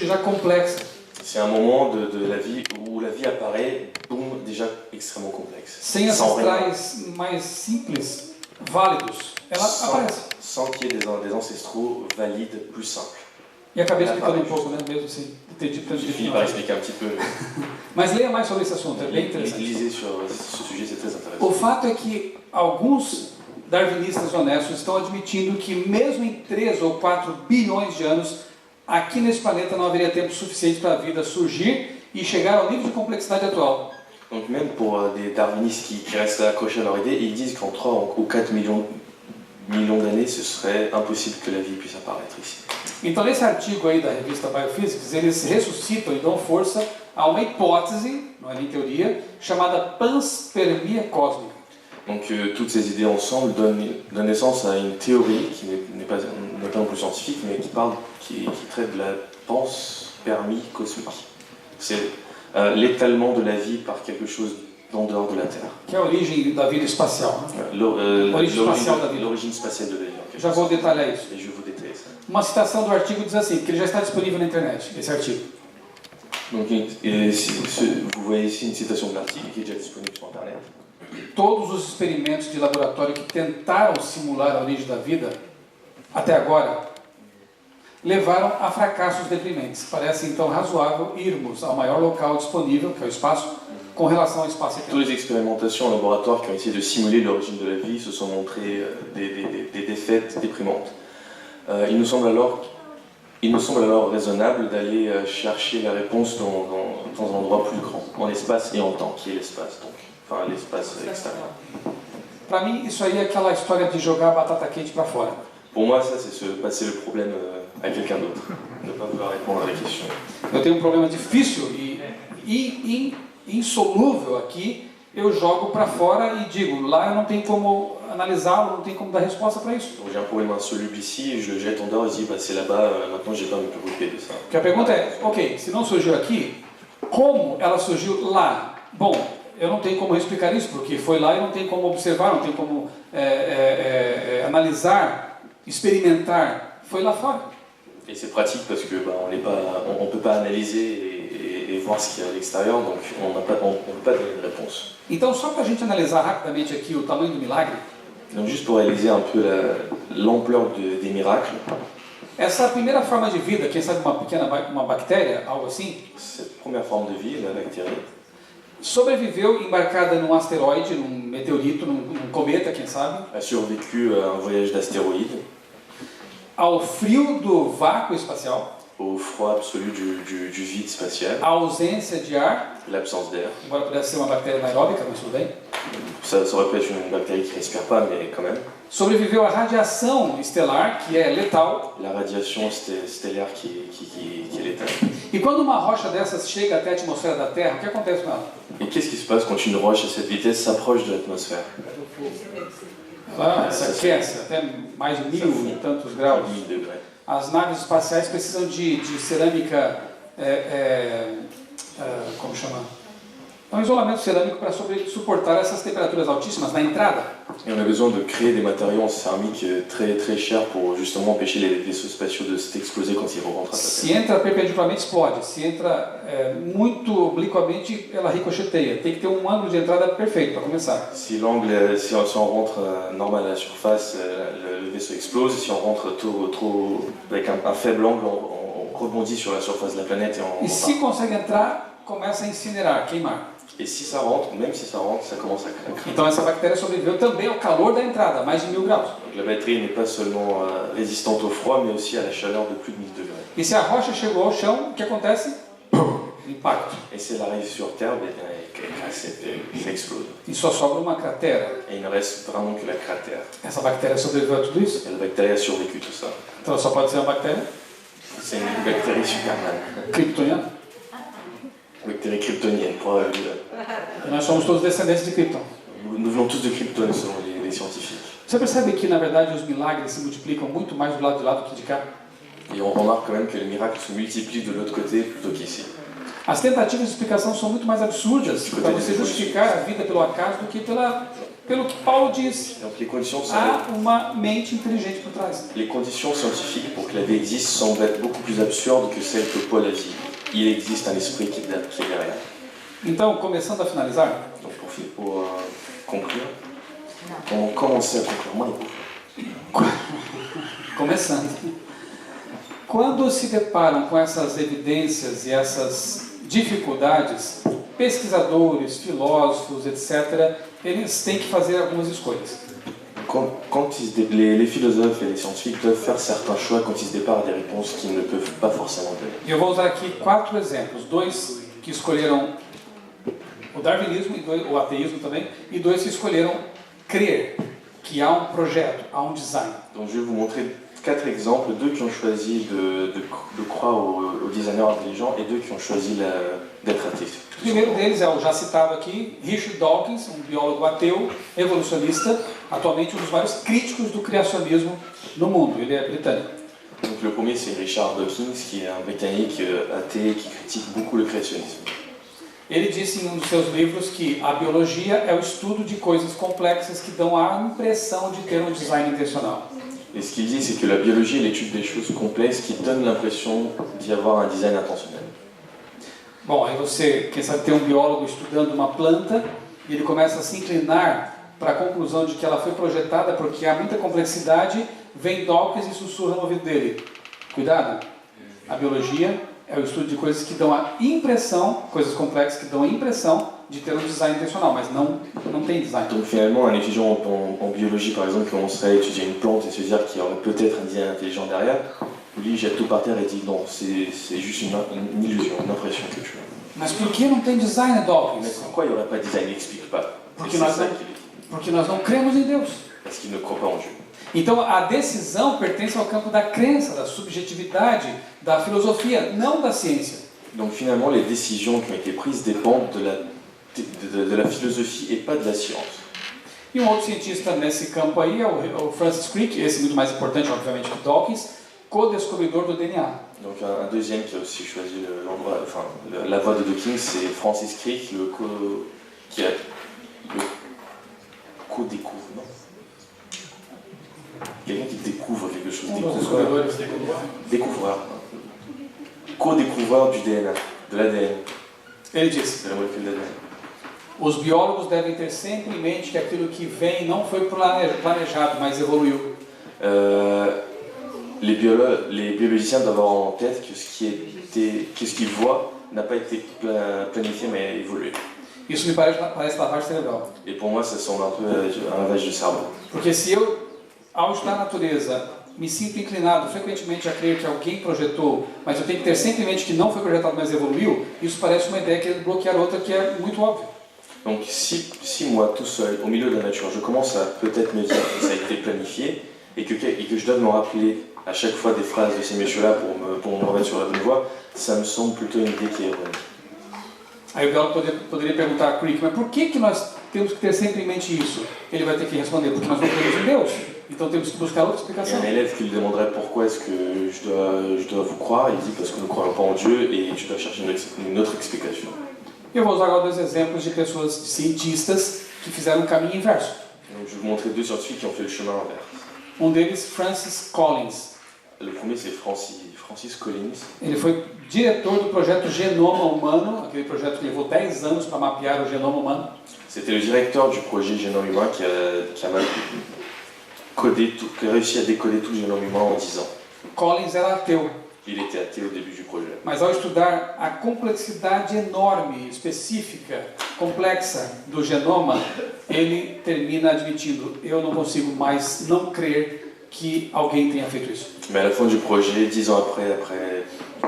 já complexa. C'est un moment de la vie où la vie apparaît, boum, déjà extrêmement complexe. Sem ancestrais mais simples, válidos, ela aparece. Sans qu'il y ait des ancestraux valides plus simples. E acabei explicando um pouco, né, mesmo sem ter dito tanto de J'ai fini par expliquer un petit peu. Mas leia mais sobre esse assunto, é bem interessante. Lisez sur ce sujet, c'est très intéressant. O fato é que alguns darwinistas honestos estão admitindo que mesmo em 3 ou 4 bilhões de anos, aqui nesse planeta não haveria tempo suficiente para a vida surgir e chegar ao nível de complexidade atual. Donc même pour des darwinistes qui restent accrochés à leur idée, ils disent qu'en 3 ou 4 millions d'années, ce serait impossible que la vie puisse apparaître ici. Então nesse artigo aí da revista Biophysics, eles ressuscitam e dão força a uma hipótese, não é nem teoria, chamada panspermia cósmica. Donc toutes ces idées ensemble donnent naissance à une théorie qui n'est pas non plus scientifique, mais qui traite de la panspermie cosmique. C'est l'étalement de la vie par quelque chose en dehors de la Terre. Que é a origem da vida espacial. L'origine spatiale de la vie. Já vou detalhar isso. Et je vais vous détailler ça. Uma citação do artigo diz assim, que ele já está disponível na internet, esse artigo. Donc, vous voyez ici une citation de l'article qui est déjà disponible sur Internet. Todos os experimentos de laboratório que tentaram simular a origem da vida, até agora, levaram a fracassos deprimentes. Parece então razoável irmos ao maior local disponível, que é o espaço, com relação ao espaço e tempo. Toutes les expérimentations en laboratoire qui ont essayé de simuler l'origine de la vie se sont montrées des défaites déprimantes. Il nous semble alors raisonnable d'aller chercher la réponse dans un endroit plus grand, en espace et en temps, qui est l'espace, donc, enfin l'espace extérieur. Para mim, isso aí é aquela história de jogar a batata quente para fora. Pour moi, ça, c'est passer le problème à quelqu'un d'autre, ne pas vouloir répondre à la question. Eu tenho um problema difícil e insolúvel aqui, eu jogo para fora e digo, lá eu não tenho como analisá-lo, não tenho como dar resposta para isso. Donc j'ai un problème insoluble ici, je le jette en dehors et je dis, bah, c'est là-bas, maintenant j'ai pas à me préoccuper de ça. Porque a pergunta é, ok, se não surgiu aqui, como ela surgiu lá? Bom, eu não tenho como explicar isso, porque foi lá e não tenho como observar, não tenho como analisar, experimentar, foi lá fora. Et c'est pratique parce que bah, on peut pas analyser et voir ce qu'il y a à l'extérieur, donc on ne peut pas donner de réponse. Então, só para a gente analisar rapidamente aqui o tamanho do milagre. Donc juste pour réaliser un peu l'ampleur des miracles. Essa primeira forma de vida, quem sabe uma bactéria, algo assim. Cette première forme de vie, la bactérie. Sobreviveu embarcada num asteroide, num meteorito, num cometa, quem sabe. A survécu à un voyage d'astéroïde. Ao frio do vácuo espacial. Au froid absolu du vide spatial. A ausência de ar. L'absence d'air. Embora pudesse ser uma bactéria anaeróbica, mas tudo bem. Ça aurait pu être une bactérie qui ne respire pas, mais quand même. Sobreviveu à radiação estelar, que é letal. La radiation stellaire qui est létale. E quando uma rocha dessas chega até a atmosfera da Terra, o que acontece com ela? Et qu'est-ce qui se passe quand une roche à cette vitesse s'approche de l'atmosphère? Ela se aquece até mais de 1000 e tantos graus. 1000 degrés. As naves espaciais precisam de cerâmica, como chama? Um isolamento cerâmico para suportar essas temperaturas altíssimas na entrada. Et on a besoin de créer des matériaux en céramique très très chers pour justement empêcher les vaisseaux spatiaux de s'exploser quand ils rentrent à la Terre. Se entra perpendicularmente, explode. Se entra muito obliquamente, ela ricocheteia. Tem que ter um ângulo de entrada perfeito para começar. Si on rentre normal à la surface, le vaisseau explose. Si on rentre trop avec un faible angle, on rebondit sur la surface de la planète et on. E se consegue entrar, começa a incinerar, queimar. Et si ça rentre, même si ça rentre, ça commence à craquer. Então essa bactéria sobreviveu também ao calor da entrada, mais de 1000 graus. Donc la batterie n'est pas seulement résistante au froid, mais aussi à la chaleur de plus de 1000 degrés. E se a rocha chegou ao chão, o que acontece? Impacto. Et si elle arrive sur Terre, ça explose. E só sobra uma cratera. Et il ne reste vraiment que la cratère. Essa bactéria sobreviveu a tudo isso? Et la bactérie a survécu tout ça. Então só pode ser uma bactéria? C'est une bactérie Superman. Kryptoniana? Bactérie kryptonienne, probablement. E nós somos todos descendentes de Krypton. Nous venons tous de Krypton, selon les scientifiques. Você percebe que, na verdade, os milagres se multiplicam muito mais do lado de lá do que de cá? Et on remarque quand même que les miracles se multiplient de l'autre côté plutôt qu'ici. As tentativas de explicação são muito mais absurdas para você justificar a vida pelo acaso do que pelo que Paulo diz. Donc les conditions Há uma mente inteligente por trás. Les conditions scientifiques pour que la vie existe semblent être beaucoup plus absurdes que celles que Paul a dit. Il existe un esprit qui est derrière. Então, começando a finalizar. Donc pour conclure, comment commencer à conclure? Moi, Começando. Quando se deparam com essas evidências e essas dificuldades, pesquisadores, filósofos, etc., eles têm que fazer algumas escolhas. les philosophes et les scientifiques doivent faire certains choix quand ils se départent à des réponses qu'ils ne peuvent pas forcément donner. E eu vou usar aqui 4 exemplos. 2 que escolheram o darwinismo, o ateísmo também, e 2 que escolheram crer que há um projeto, há um design. Donc je vais vous montrer 4 exemples, 2 qui ont choisi de croire aux designers intelligents et 2 qui ont choisi d'être athées. O primeiro deles é o já citado aqui, Richard Dawkins, um biólogo ateu, evolucionista, atualmente um dos maiores críticos do criacionismo no mundo. Ele é britânico. Donc le premier c'est Richard Dawkins, qui est un britannique athée qui critique beaucoup le créationnisme. Ele disse em um dos seus livros que a biologia é o estudo de coisas complexas que dão a impressão de ter um design intencional. Et ce qu'il dit, c'est que la biologie est l'étude des choses complexes qui donnent l'impression d'y avoir un design intentionnel. Bom, aí você, quem sabe, tem um biólogo estudando uma planta e ele começa a se inclinar para a conclusão de que ela foi projetada porque há muita complexidade, vem Dawkins e sussurra no ouvido dele. Cuidado, a biologia é o estudo de coisas que dão a impressão, coisas complexas que dão a impressão de ter um design intencional, mas não tem design. Donc finalement, un étudiant en biologie, par exemple, commencerait à étudier une plante et se dire qu'il y aurait peut-être un design intelligent derrière, lui jette tout par terre et dit non, c'est juste une illusion, une impression que tu as. Mas por que não tem design, Dawkins? Mais pourquoi il n'y aurait pas de design? Il n'explique pas. Porque nós não cremos em Deus. Parce qu'il ne croit pas en Dieu. Então a decisão pertence ao campo da crença, da subjetividade, da filosofia, não da ciência. Donc finalement, les décisions qui ont été prises dépendent de la philosophie et pas de la science. E um outro cientista nesse campo aí é o Francis Crick, esse muito mais importante, obviamente, que Dawkins, co-descobridor do DNA. Donc un deuxième qui a aussi choisi la voie de Dawkins, c'est Francis Crick, qui a le co-découvre, non? Quelqu'un qui découvre quelque chose, découvreur, co-découvreur du DNA, de l'ADN, Ele disse: de la molécule d'ADN. Os biólogos devem ter sempre em mente que aquilo que vem não foi planejado, mas evoluiu. Les biologiciens doivent avoir en tête que ce qu'ils voient n'a pas été planifié mais évolué. Isso me parece lavagem cerebral. Et pour moi, ça semble un peu un lavage de cerveau. Porque se eu, ao estudar a natureza, me sinto inclinado frequentemente a crer que alguém projetou, mas eu tenho que ter sempre em mente que não foi projetado, mas evoluiu, isso parece uma ideia que é bloquear outra que é muito óbvia. Donc si moi, tout seul, au milieu de la nature, je commence à peut-être me dire que ça a été planifié et que je dois me rappeler à chaque fois des phrases de ces messieurs-là pour me remettre sur la bonne voie, ça me semble plutôt une idée qui est erronée. Aí o biólogo poderia perguntar a Crick, mas por que nós temos que ter sempre em mente isso? Ele vai ter que responder, porque nós não cremos em Deus. Então temos que buscar outra explicação. Et un élève qui lui demanderait pourquoi est-ce que je dois vous croire, il dit parce que nous ne croyons pas en Dieu et tu dois chercher une autre explication. Eu vou usar agora 2 exemplos de pessoas cientistas que fizeram um caminho inverso. Donc je vais vous montrer 2 scientifiques qui ont fait le chemin inverse. Um deles, Francis Collins. Le premier c'est Francis Collins. Ele foi diretor do projeto Genoma Humano, aquele projeto que levou 10 anos para mapear o genoma humano. C'était le directeur du projet Génome Humain qui a réussi à décoder tout le génome humain en 10 ans. Collins era ateu. Il était athée au début du projet. Mas ao estudar a complexidade enorme, específica, complexa do genoma, ele termina admitindo: eu não consigo mais não crer que alguém tenha feito isso. Mais à la fin du projet, 10 ans après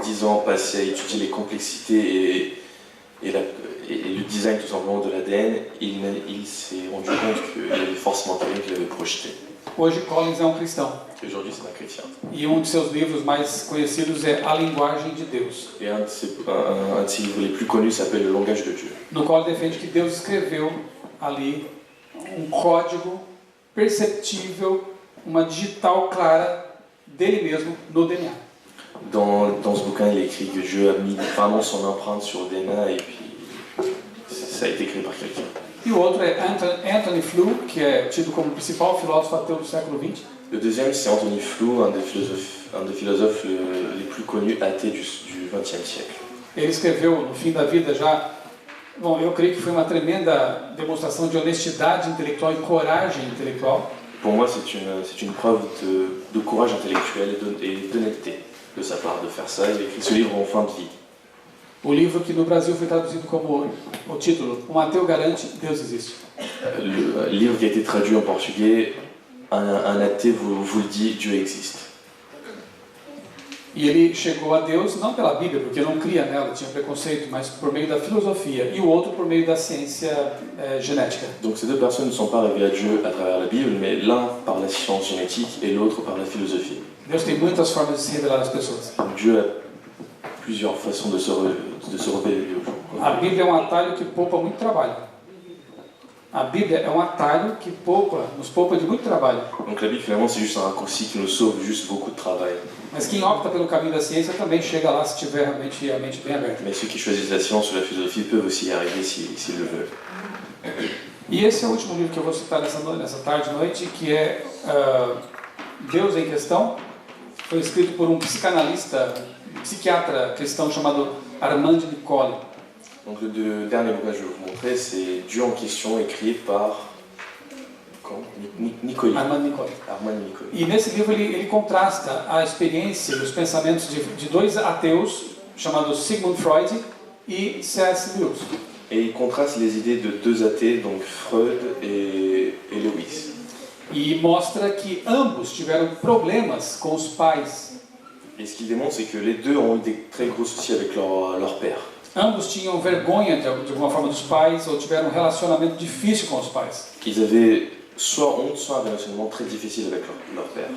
10 ans passés à étudier les complexités et le design tout simplement de l'ADN, il s'est rendu compte qu'il y avait forcément quelqu'un qui l'avait projeté. Hoje Collins é um cristão. Aujourd'hui, c'est un chrétien. E um de seus livros mais conhecidos é A Linguagem de Deus. Et un de ses livres les plus connus s'appelle Le langage de Dieu. No qual ele defende que Deus escreveu ali um código perceptível, uma digital clara dele mesmo no DNA. Dans ce bouquin, il écrit que Dieu a mis vraiment son empreinte sur le DNA et puis ça a été créé par quelqu'un. E o outro é Anthony Flew, que é tido como principal filósofo ateu do século XX. Le deuxième, c'est Anthony Flew, un des philosophes les plus connus athées du XXe siècle. Ele escreveu no fim da vida já, bom, eu creio que foi uma tremenda demonstração de honestidade intelectual e coragem intelectual. Pour moi, c'est une preuve de courage intellectuel et d'honnêteté de sa part de faire ça. Il a écrit ce livre en fin de vie. O livro que no Brasil foi traduzido como o título: Um ateu garante, Deus existe. Le livre qui a été traduit en portugais, un athée vous le dit, Dieu existe. E ele chegou a Deus não pela Bíblia, porque não cria nela, tinha preconceito, mas por meio da filosofia, e o outro por meio da ciência genética. Donc ces deux personnes ne sont pas arrivées à Dieu à travers la Bible, mais l'un par la science génétique et l'autre par la philosophie. Deus tem muitas formas de se revelar às pessoas. Donc Dieu a plusieurs façons de se révéler aux gens. A Bíblia é um atalho que poupa muito trabalho. A Bíblia é um atalho que nos poupa de muito trabalho. Donc la Bible finalement c'est juste un raccourci qui nous sauve juste beaucoup de travail. Mas quem opta pelo caminho da ciência também chega lá se tiver realmente a mente bem aberta. Mais ceux qui choisissent la science ou la philosophie peuvent aussi y arriver s'ils le veulent. E esse é o último livro que eu vou citar nessa tarde e noite, que é Deus em Questão. Foi escrito por um psicanalista, um psiquiatra cristão chamado Armand Nicole. Donc le dernier bouquin que je vais vous montrer, c'est Dieu en question, écrit par Nicole. Armand Nicole. Armand Nicole. E nesse livro ele contrasta a experiência e os pensamentos de dois ateus, chamados Sigmund Freud e C.S. Lewis. Et il contraste les idées de deux athées, donc Freud et Lewis. E mostra que ambos tiveram problemas com os pais. Et ce qu'il démontre, c'est que les deux ont eu des très gros soucis avec leur père. Ambos tinham vergonha de alguma forma dos pais ou tiveram um relacionamento difícil com os pais. Ils avaient soit honte, soit un relationnement très difficile avec leur père.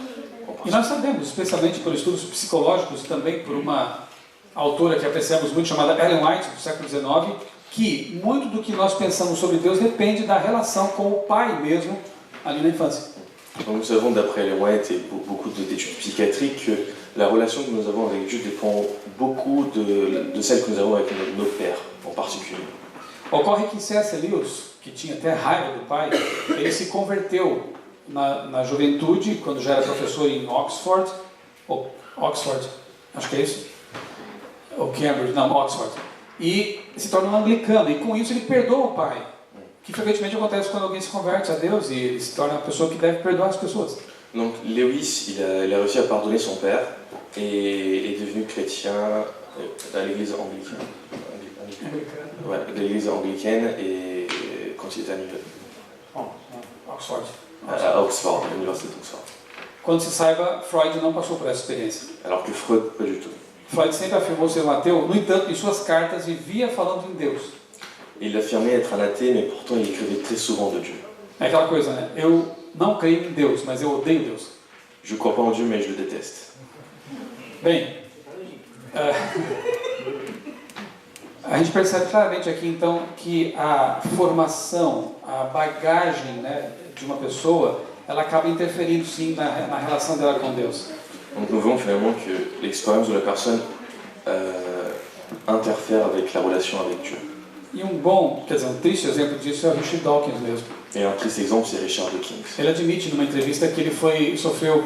E nós sabemos, especialmente por estudos psicológicos e também por uma autora que apreciamos muito, chamada Ellen White, do século XIX, que muito do que nós pensamos sobre Deus depende da relação com o pai mesmo ali na infância. Donc nous savons, d'après Ellen White et beaucoup d'études psychiatriques, que la relation que nous avons avec Dieu dépend beaucoup de celle que nous avons avec notre père, en particulier. Ocorre que C.S. Lewis, que tinha até raiva do pai, ele se converteu na juventude, quando já era professor em Oxford, acho que é isso, ou Cambridge, não, Oxford, e se torna um anglicano, e com isso ele perdoa o pai, que frequentemente acontece quando alguém se converte a Deus e ele se torna uma pessoa que deve perdoar as pessoas. Donc Lewis, il a réussi à pardonner son père et est devenu chrétien à l'église anglicaine. Ouais, de l'église anglicaine et quand il était à Oxford. À Oxford, à l'université d'Oxford. Quando se saiba, Freud não passou por essa experiência. Alors que Freud, pas du tout. Freud sempre afirmou ser um ateu, no entanto, em suas cartas vivia falando em Deus. Il affirmait être un athée, mais pourtant il écrivait très souvent de Dieu. É aquela coisa, né? Eu não creio em Deus, mas eu odeio Deus. Je crois pas en Dieu, mais je le déteste. Bem, a gente percebe claramente aqui então que a formação, a bagagem, né, de uma pessoa, ela acaba interferindo sim na relação dela com Deus. Donc nous voyons finalement que l'expérience de la personne interfère avec la relation avec Dieu. E um triste exemplo disso é o Richard Dawkins mesmo. Et un triste exemple, c'est Richard Dawkins. Ele admite numa entrevista que ele sofreu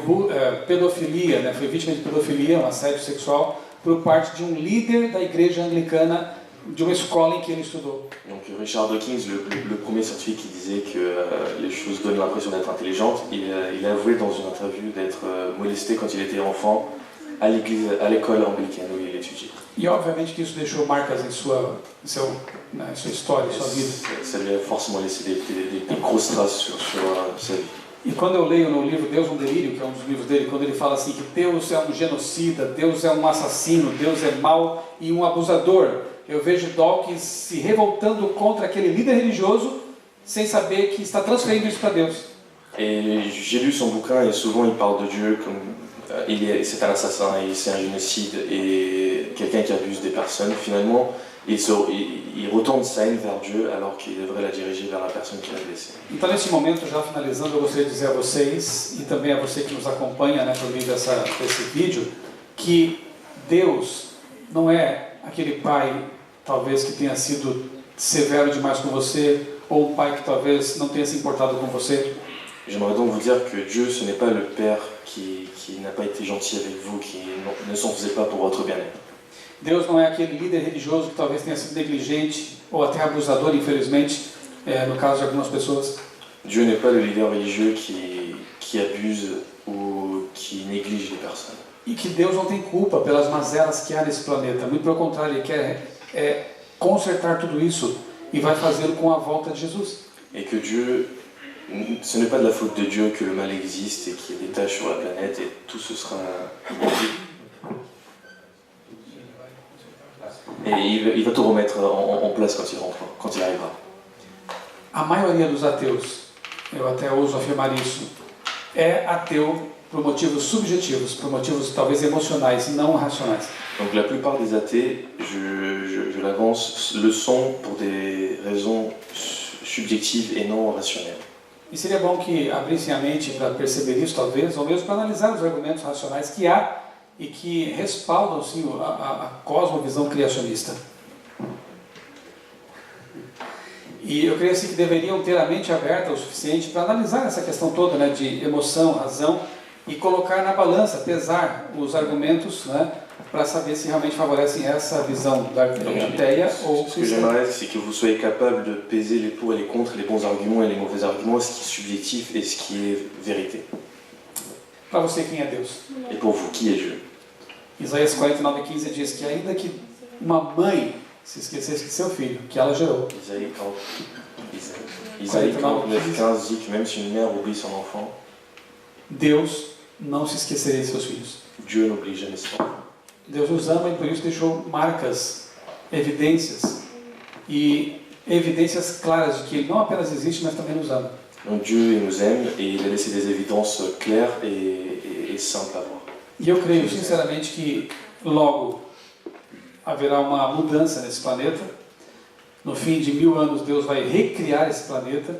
pedofilia, né, foi vítima de pedofilia, um assédio sexual, por parte de um líder da igreja anglicana de uma escola em que ele estudou. Donc Richard Dawkins, le premier scientifique qui disait que les choses donnent l'impression d'être intelligentes, il a avoué dans une interview d'être molesté quand il était enfant à l'école anglicane où il étudiait. E obviamente que isso deixou marcas em sua história, em sua vida. Ça lui a forcément laissé des grosses traces sur sa vie. E quando eu leio no livro Deus um Delírio, que é um dos livros dele, quando ele fala assim que Deus é um genocida, Deus é um assassino, Deus é mau e um abusador, eu vejo Dawkins se revoltando contra aquele líder religioso sem saber que está transferindo isso para Deus. Et j'ai lu son bouquin et souvent il parle de Dieu comme c'est un assassin et c'est un génocide et quelqu'un qui abuse des personnes. Finalement, il retourne sa haine vers Dieu alors qu'il devrait la diriger vers la personne qui l'a blessé. Então, nesse momento, já finalizando, eu gostaria de dizer a vocês e também a você que nos acompanha, né, por meio desse vídeo, que Deus não é aquele pai, talvez, que tenha sido severo demais com você, ou um pai que talvez não tenha se importado com você. J'aimerais donc vous dire que Dieu, ce n'est pas le Père qui n'a pas été gentil avec vous, qui ne s'en faisait pas pour votre bien-être. Deus não é aquele líder religioso que talvez tenha sido negligente ou até abusador, infelizmente, no caso de algumas pessoas. Dieu n'est pas le leader religieux qui abuse ou qui néglige les personnes. E que Deus não tem culpa pelas mazelas que há nesse planeta. Muito pelo contrário, Ele quer consertar tudo isso e vai fazê-lo com a volta de Jesus. Et que Dieu ce n'est pas de la faute de Dieu que le mal existe et qu'il y ait des tâches sur la planète et tout ce sera... Et il va tout remettre en place quand il rentre, quand il arrivera. A maioria dos ateus, eu até ouso afirmar isso, é ateu por motivos subjetivos, por motivos talvez emocionais, não racionais. Donc la plupart des athées, je l'avance, le sont pour des raisons subjectives et non rationnelles. E seria bom que abrissem a mente para perceber isso, talvez, ou mesmo para analisar os argumentos racionais que há e que respaldam, sim, a cosmovisão criacionista. E eu creio assim, que deveriam ter a mente aberta o suficiente para analisar essa questão toda, né, de emoção, razão, e colocar na balança, pesar os argumentos, né, para saber se realmente favorecem essa visão da ateia ou Ce que j'aimerais, c'est que vous soyez capable de peser les pour et les contre, les bons arguments et les mauvais arguments, ce qui est subjectif et ce qui est vérité. Para você, quem é Deus? Et pour vous, qui est Dieu? Isaías 49:15 diz que ainda que uma mãe se esquecesse de seu filho, que ela gerou. Isaïe 49:15 dit que même si une mère oublie son enfant, Deus não se esqueceria de seus filhos. Dieu n'oublie jamais son enfant. Deus os ama e por isso deixou marcas, evidências e evidências claras de que Ele não apenas existe, mas também nos ama. Donc Dieu il nous aime et il a laissé des évidences claires et simples à voir. E eu creio sinceramente que logo haverá uma mudança nesse planeta. No fim de 1000 anos Deus vai recriar esse planeta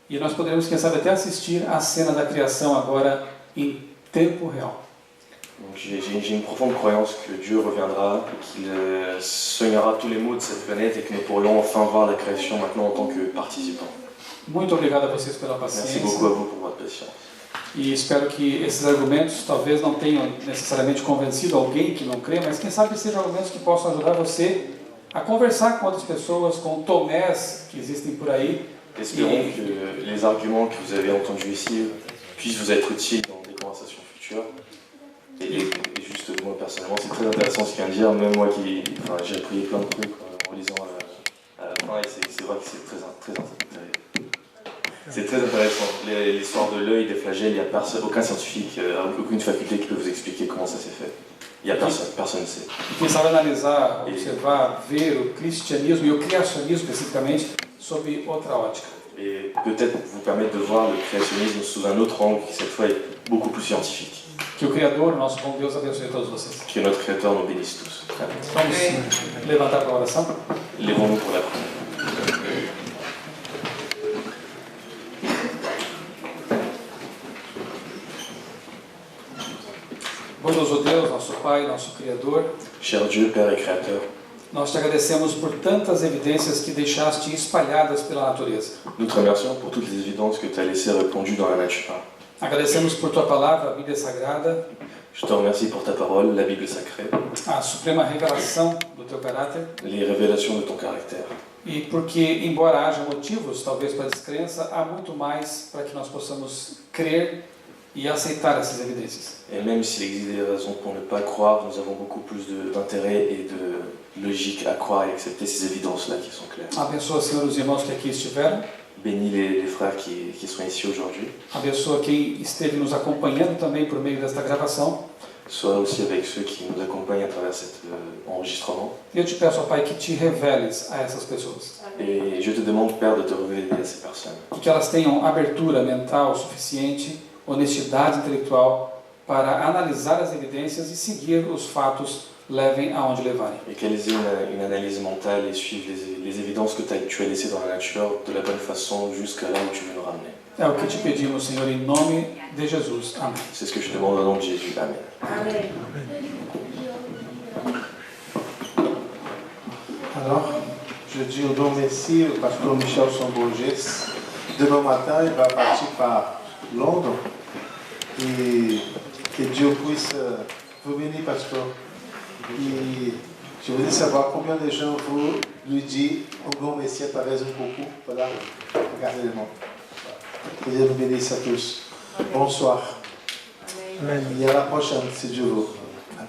e nós poderemos, quem sabe, até assistir à cena da criação agora em tempo real. Donc j'ai une profonde croyance que Dieu reviendra, qu'il soignera tous les maux de cette planète et que nous pourrions enfin voir la création maintenant en tant que participants. Muito obrigado a vocês pela Merci paciência. beaucoup à vous pour votre patience. E espero que esses argumentos talvez não tenham necessariamente convencido alguém que não crê, mas quem sabe sejam argumentos que possam ajudar você a conversar com outras pessoas, com tomés que existem por aí. Espérons que les arguments que vous avez entendus ici puissent vous être utiles dans des conversations futures. Et juste moi personnellement, c'est très intéressant ce qu'il vient de dire, même moi qui, j'ai appris plein de trucs en lisant à la fin, et c'est vrai que c'est très intéressant. L'histoire de l'œil, des flagelles, il n'y a aucun scientifique, aucune faculté qui peut vous expliquer comment ça s'est fait. Il n'y a personne ne sait. Quem sabe analisar, observar, ver o cristianismo e o criacionismo especificamente sob outra ótica. Et peut-être vous permettre de voir le créationnisme sous un autre angle qui cette fois est beaucoup plus scientifique. Que o Criador, nosso bom Deus, abençoe todos vocês. Que notre Créateur nous bénisse tous. Vamos levantar para a oração? Levons-nous pour la prière. Bondoso Deus, nosso Pai, nosso Criador, Cher Dieu, Père et Créateur, nós te agradecemos por tantas evidências que deixaste espalhadas pela natureza. nous te remercions pour toutes les évidences que tu as laissées répandues dans la nature. Agradecemos por tua palavra, a Bíblia Sagrada, Je te remercie pour ta parole, la Bible sacrée, a suprema revelação do teu caráter, les révélations de ton caractère. e porque, embora haja motivos, talvez para descrença, há muito mais para que nós possamos crer e aceitar essas evidências. Et même s'il existe des raisons pour ne pas croire, nous avons beaucoup plus d'intérêt et de logique à croire et accepter ces évidences-là qui sont claires. Abençoa, Senhor, os irmãos que aqui estiveram. Bénis les frères qui sont ici aujourd'hui. Abençoa quem esteve nos acompanhando também por meio desta gravação. Sois aussi avec ceux qui nous accompagnent à travers cet enregistrement. Eu te peço, ó Pai, que te reveles a essas pessoas. Et je te demande, Père, de te révéler à ces personnes. E que elas tenham abertura mental suficiente, honestidade intelectual para analisar as evidências e seguir os fatos, levem aonde levarem. Et qu'elles aient une analyse mentale et suivent les évidences que tu as laissées dans la nature de la bonne façon jusqu'à là où tu veux nous ramener. É o que te pedimos, Senhor, em nome de Jesus. Amém. C'est ce que je te demande au nom de Jésus. Amen. Amen. Alors, je dis au don merci au pasteur Michel Somborges. Demain matin, il va partir par Londres. Et que Dieu puisse vous bénir, pasteur. Et je voudrais savoir combien de gens vous lui dites un grand merci à travers un coucou. Voilà, regardez les mots. Que Dieu nous bénisse à tous. Bonsoir. Amen. Et à la prochaine, si Dieu veut. Amen.